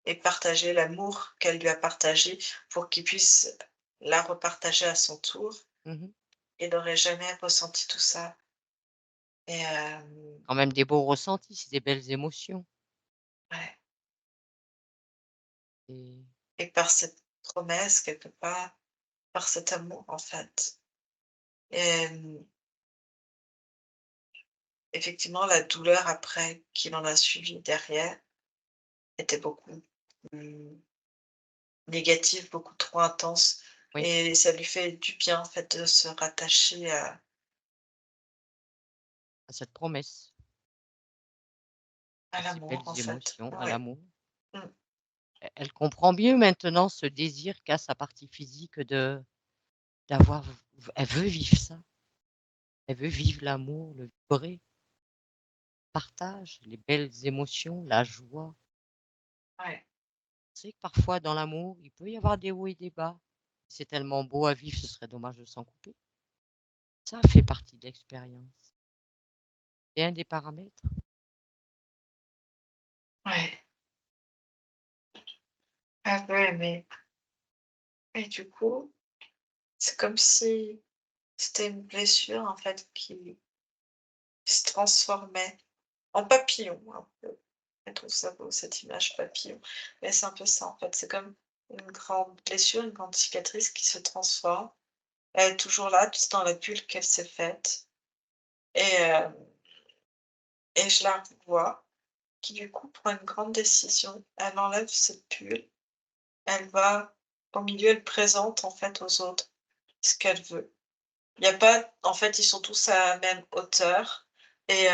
et partagé l'amour qu'elle lui a partagé pour qu'il puisse la repartager à son tour, Mmh. il n'aurait jamais ressenti tout ça et Quand même des beaux ressentis, c'est des belles émotions ouais et et par cette promesse quelque part, par cet amour en fait et effectivement la douleur après qu'il en a suivi derrière était beaucoup plus négative, beaucoup trop intense oui, et ça lui fait du bien en fait de se rattacher à cette promesse, à à ces l'amour en belles fait. émotions, à Ouais. l'amour. Mmh. Elle comprend mieux maintenant ce désir qu'a sa partie physique de d'avoir elle veut vivre ça. Elle veut vivre l'amour, le vrai partage, les belles émotions, la joie. Ouais. C'est que parfois dans l'amour, il peut y avoir des hauts et des bas. C'est tellement beau à vivre, ce serait dommage de s'en couper. Ça fait partie de l'expérience. C'est un des paramètres. Ouais. Ah ouais, mais et du coup, c'est comme si c'était une blessure en fait qui se transformait en papillon un peu. Je trouve ça beau cette image papillon. Mais c'est un peu ça en fait, c'est comme une grande blessure, une grande cicatrice qui se transforme. Elle est toujours là, tu sais, dans la bulle qu'elle s'est faite et hem et je la revois qui du coup prend une grande décision. Elle enlève cette bulle, elle va au milieu, elle présente en fait aux autres ce qu'elle veut. Il y a pas en fait, ils sont tous à la même hauteur et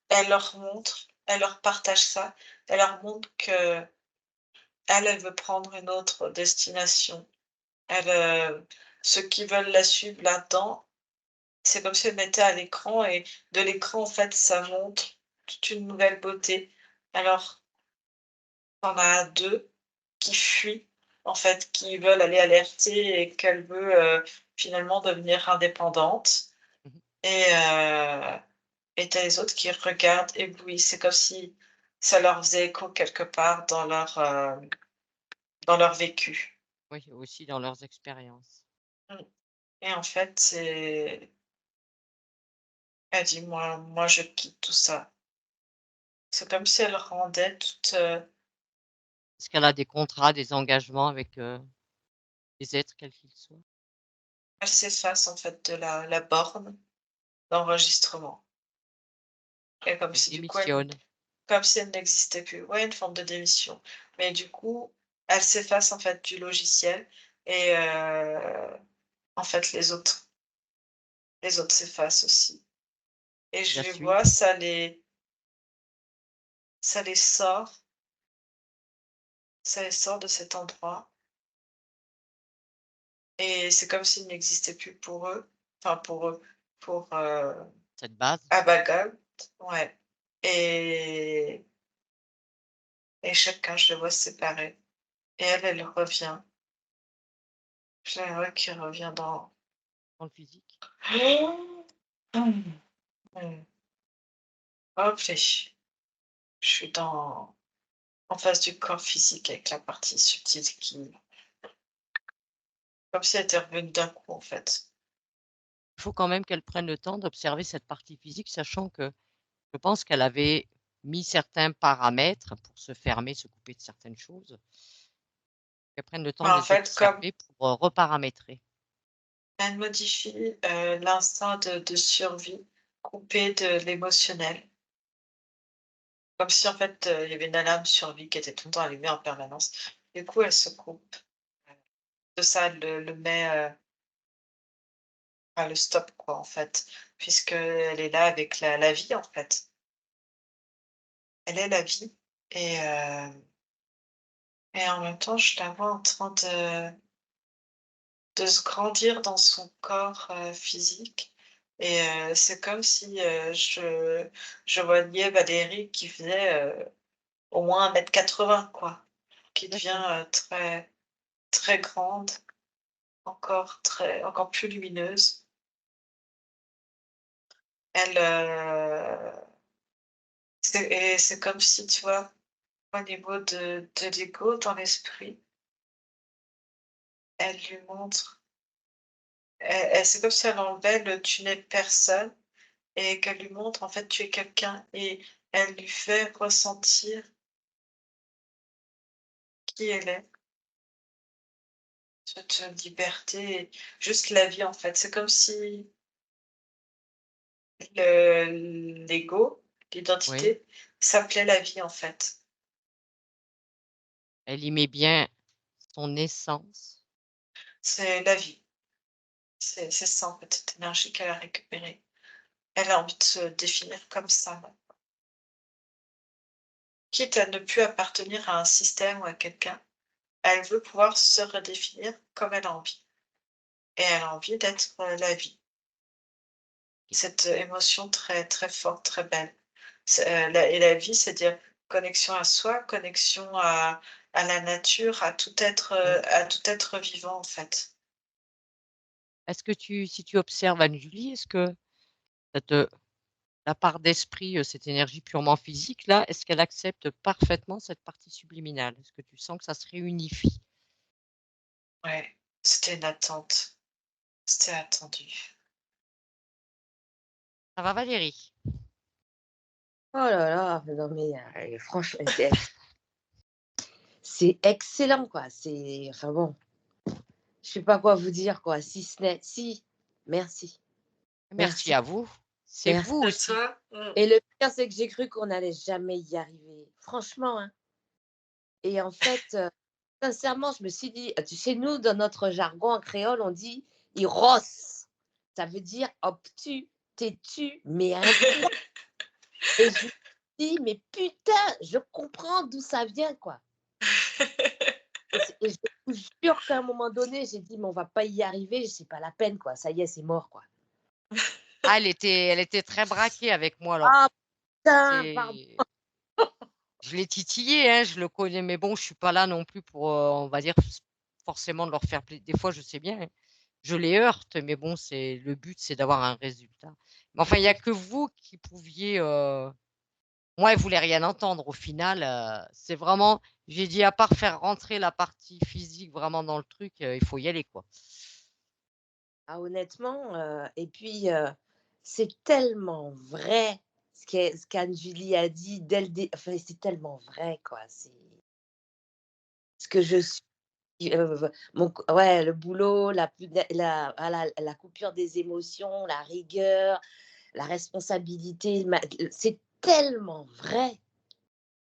elle leur montre, elle leur partage ça, elle leur montre qu'elle, elle veut prendre une autre destination. Elle, ceux qui veulent la suivre là-dedans, c'est comme si elle mettait à l'écran et de l'écran, en fait, ça montre toute une nouvelle beauté. Alors, tu en as 2 qui fuient, en fait, qui veulent aller alerter et qu'elle veut, finalement devenir indépendante Mmh. et tu as les autres qui regardent éblouis. C'est comme si ça leur faisait écho quelque part dans leur vécu. Oui, aussi dans leurs expériences. Mmh et en fait, elle dit: «Moi, je quitte tout ça». C'est comme si elle rendait toute, Est-ce qu'elle a des contrats, des engagements avec, les êtres quels qu'ils soient? elle s'efface en fait de la borne d'enregistrement et comme Elle si du coup démissionne. comme si elle n'existait plus. Ouais, une forme de démission. Mais du coup, elle s'efface en fait du logiciel et en fait les autres s'effacent aussi et Ils je la les vois, suivent. ça les sort ça les sort de cet endroit et c'est comme s'il n'existait plus pour eux, enfin pour eux, pour, Cette base. Abagal, ouais et chacun, je le vois se séparer et elle, elle revient. Je la vois qui revient dans Dans le physique. Mmh. Mmh. Hop là, je suis en face du corps physique avec la partie subtile qui comme si elle était revenue d'un coup, en fait. Il faut quand même qu'elle prenne le temps d'observer cette partie physique, sachant que je pense qu'elle avait mis certains paramètres pour se fermer, se couper de certaines choses. Qu'elle prenne le temps de En les fait, comme observer pour, reparamétrer. elle modifie, l'instinct de survie coupé de l'émotionnel. Comme si, en fait, il y avait une alarme survie qui était tout le temps allumée en permanence. Du coup, elle se coupe, de ça, elle le met, enfin, le stop, quoi, en fait, puisqu'elle est là avec la vie, en fait. Elle est la vie et en même temps, je la vois en train de se grandir dans son corps, physique Et c'est comme si, je voyais Valérie qui faisait, au moins 1,80 m quoi, qui devient, D'accord. très, très grande, encore plus lumineuse. Elle, c'est comme si, tu vois, au niveau de l'ego dans l'esprit, elle lui montre c'est comme si elle enlevait le «tu n'es personne» et qu'elle lui montre, en fait, tu es quelqu'un et elle lui fait ressentir qui elle est, cette liberté, juste la vie, en fait. C'est comme si l'ego, Oui. l'identité, s'appelait la vie, en fait. Elle y met bien son essence. C'est la vie, c'est ça, en fait, cette énergie qu'elle a récupérée. Elle a envie de se définir comme ça, là. Quitte à ne plus appartenir à un système ou à quelqu'un, elle veut pouvoir se redéfinir comme elle a envie et elle a envie d'être, la vie. Cette émotion très, très forte, très belle. La vie, c'est-à-dire connexion à soi, connexion à la nature, Oui. à tout être vivant, en fait. Est-ce que si tu observes Anne-Julie, est-ce que cette, la part d'esprit, cette énergie purement physique là, est-ce qu'elle accepte parfaitement cette partie subliminale? Est-ce que tu sens que ça se réunifie? Ouais, c'était une attente, c'était attendu. Ça va Valérie? Oh là là, non mais franchement, c'est excellent, quoi. C'est, enfin bon, je sais pas quoi vous dire, quoi. Si ce n'est, si, merci, Merci merci, à vous. C'est merci. vous À aussi. toi? Mmh. Et le pire, c'est que j'ai cru qu'on n'allait jamais y arriver. Franchement, hein. Et en fait, sincèrement, je me suis dit, chez nous, dans notre jargon en créole, on dit iros. Ça veut dire obtus, têtu, mais à un point. Et je me dis, mais putain, je comprends d'où ça vient, quoi. Et je vous jure qu'à un moment donné, j'ai dit, mais on va pas y arriver, c'est pas la peine, quoi. Ça y est, c'est mort, quoi. Ah, elle était très braquée avec moi alors. Ah putain, pardon. C'est Je l'ai titillé, hein, je le connais, mais bon, je suis pas là non plus pour, on va dire, forcément de leur faire plai des fois, je sais bien, hein, je les heurte, mais bon, le but, c'est d'avoir un résultat. Mais enfin, il y a que vous qui pouviez, moi, elle voulait rien entendre au final, c'est vraiment j'ai dit: «À part faire rentrer la partie physique vraiment dans le truc, il faut y aller, quoi». Ah, honnêtement, et puis, c'est tellement vrai ce qu'Anne-Julie a dit dès le dé enfin, c'est tellement vrai, quoi. C'est ce que je suis, ouais, le boulot, la coupure des émotions, la rigueur, la responsabilité, c'est tellement vrai.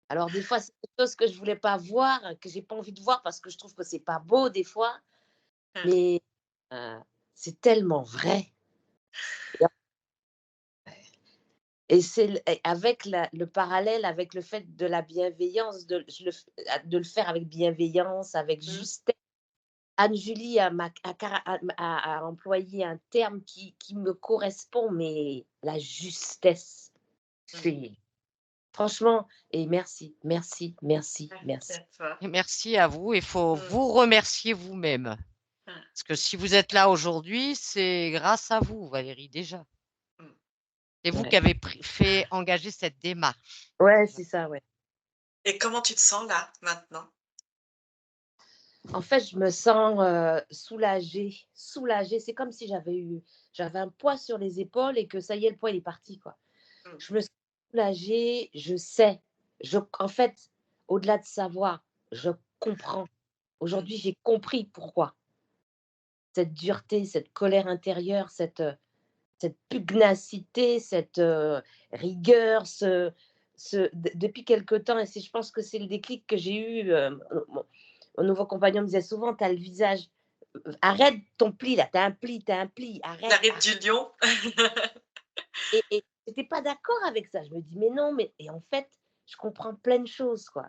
Alors des fois, c'est des choses que je voulais pas voir, que j'ai pas envie de voir parce que je trouve que c'est pas beau des fois, Mmh. mais heu, c'est tellement vrai. Et c'est avec le parallèle avec le fait de la bienveillance, de le faire avec bienveillance, avec Mmh. justesse. Anne-Julie a employé un terme qui me correspond, mais la justesse, Mmh. c'est franchement, et merci, merci, merci, Merci merci. à toi. Et merci à vous, il faut Mmh. vous remercier vous-même. Mmh. Parce que si vous êtes là aujourd'hui, c'est grâce à vous, Valérie, déjà. Mmh. C'est vous qui Ouais, avez fait engager cette démarche. ouais, c'est ça, ouais. Et comment tu te sens là, maintenant? En fait, je me sens, soulagée, soulagée. C'est comme si j'avais un poids sur les épaules et que ça y est, le poids il est parti, quoi. Mmh. Je me sens soulagée, je sais. En fait, au-delà de savoir, je comprends. Mmh. Aujourd'hui, j'ai compris pourquoi. Cette dureté, cette colère intérieure, cette pugnacité, cette, rigueur, depuis quelque temps, et je pense que c'est le déclic que j'ai eu, mon nouveau compagnon me disait souvent: «Tu as le visage, arrête ton pli là, tu as un pli, La arrête, ride du arrête». lion. Et j'étais pas d'accord avec ça. Je me dis: «Mais non, mais», et en fait, je comprends plein de choses, quoi.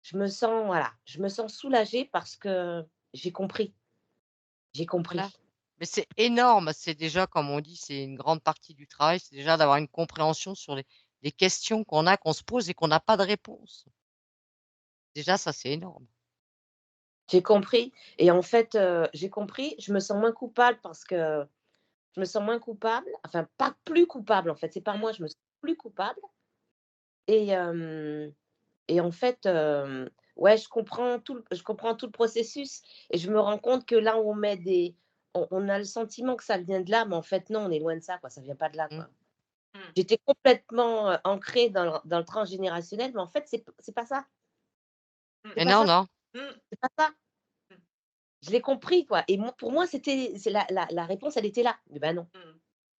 Je me sens soulagée parce que j'ai compris, j'ai Voilà. compris. Mais c'est énorme, c'est déjà, comme on dit, c'est une grande partie du travail, c'est déjà d'avoir une compréhension sur les questions qu'on se pose et qu'on n'a pas de réponse. Déjà, ça, c'est énorme. J'ai compris et en fait, j'ai compris, je me sens moins coupable parce que je me sens moins coupable, enfin pas plus coupable en fait, c'est pas moi, je me sens plus coupable et en fait, ouais, je comprends tout le processus et je me rends compte que là, on a le sentiment que ça vient de là, mais en fait non, on est loin de ça quoi, ça vient pas de là Mmh. quoi. J'étais complètement, ancrée dans le transgénérationnel, mais en fait, c'est pas ça. C'est Mais pas non, ça, non. c'est pas ça. Je l'ai compris quoi et moi pour moi, c'est la réponse, elle était là. Mais ben non.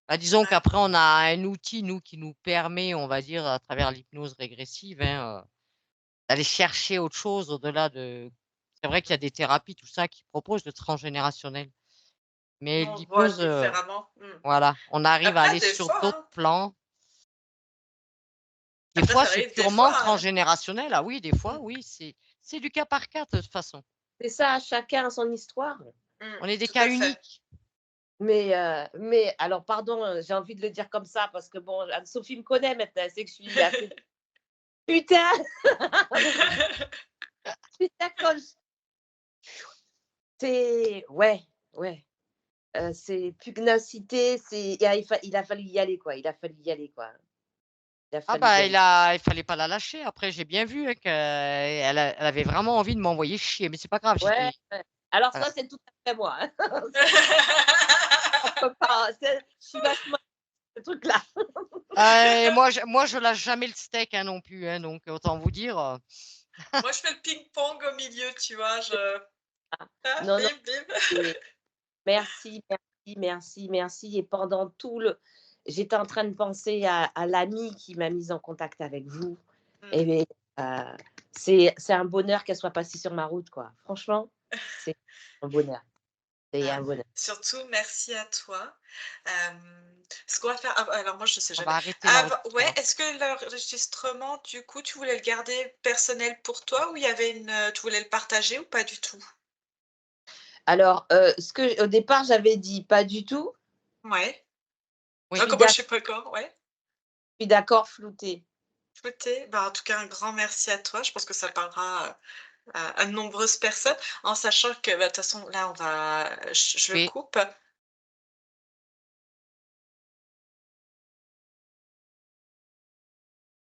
Bah, disons Ouais. qu'après, on a un outil, nous, qui nous permet, on va dire, à travers l'hypnose régressive, hein, d'aller chercher autre chose au-delà de. C'est vrai qu'il y a des thérapies, tout ça, qui proposent le transgénérationnel. Mais On voit l'hypnose, différemment. voilà, on arrive à Après, aller des sur fois, d'autres hein, plans. Des après, fois, ça c'est arrive des purement fois, hein. transgénérationnel. Ah oui, des fois, oui, c'est du cas par cas, de toute façon. C'est ça, chacun a son histoire. On est des Tout cas à fait. uniques. Mais alors pardon, j'ai envie de le dire comme ça parce que bon, Anne-Sophie me connaît maintenant, elle sait que je suis assez putain! Putain quand je c'est ouais, c'est pugnacité, il a fallu y aller quoi, il a fallu y aller quoi. Il a Ah fallu y bah, aller. il fallait pas la lâcher. Après, j'ai bien vu, hein, elle avait vraiment envie de m'envoyer chier, mais c'est pas grave, Ouais, j'étais ouais. Alors voilà. ça, c'est tout à fait moi, hein. Ça, on peut pas, je suis vachement ce truc-là. Et moi, je lâche jamais le steak, hein, non plus, hein, donc autant vous dire, Moi, je fais le ping-pong au milieu, tu vois. Ah, Non, non, bim, bim. c'est merci, merci, merci, merci et pendant tout le j'étais en train de penser à l'amie qui m'a mise en contact avec vous et c'est un bonheur qu'elle soit passée sur ma route, quoi. Franchement, c'est un bonheur, c'est Ah, un bonheur. surtout, merci à toi. Ce qu'on va faire, alors moi, je ne sais on jamais. va arrêter Ouais, l'enregistrement. est-ce que l'enregistrement, du coup, tu voulais le garder personnel pour toi ou il y avait tu voulais le partager ou pas du tout? Alors, au départ, j'avais dit: «Pas du tout», Ouais. Oui. je suis Comment je d'ac sais pas quand, ouais. je suis d'accord, flouté. Écoutez, bah, en tout cas, un grand merci à toi. Je pense que ça parlera à de nombreuses personnes, en sachant que bah, de toute façon, là, je le Oui. coupe.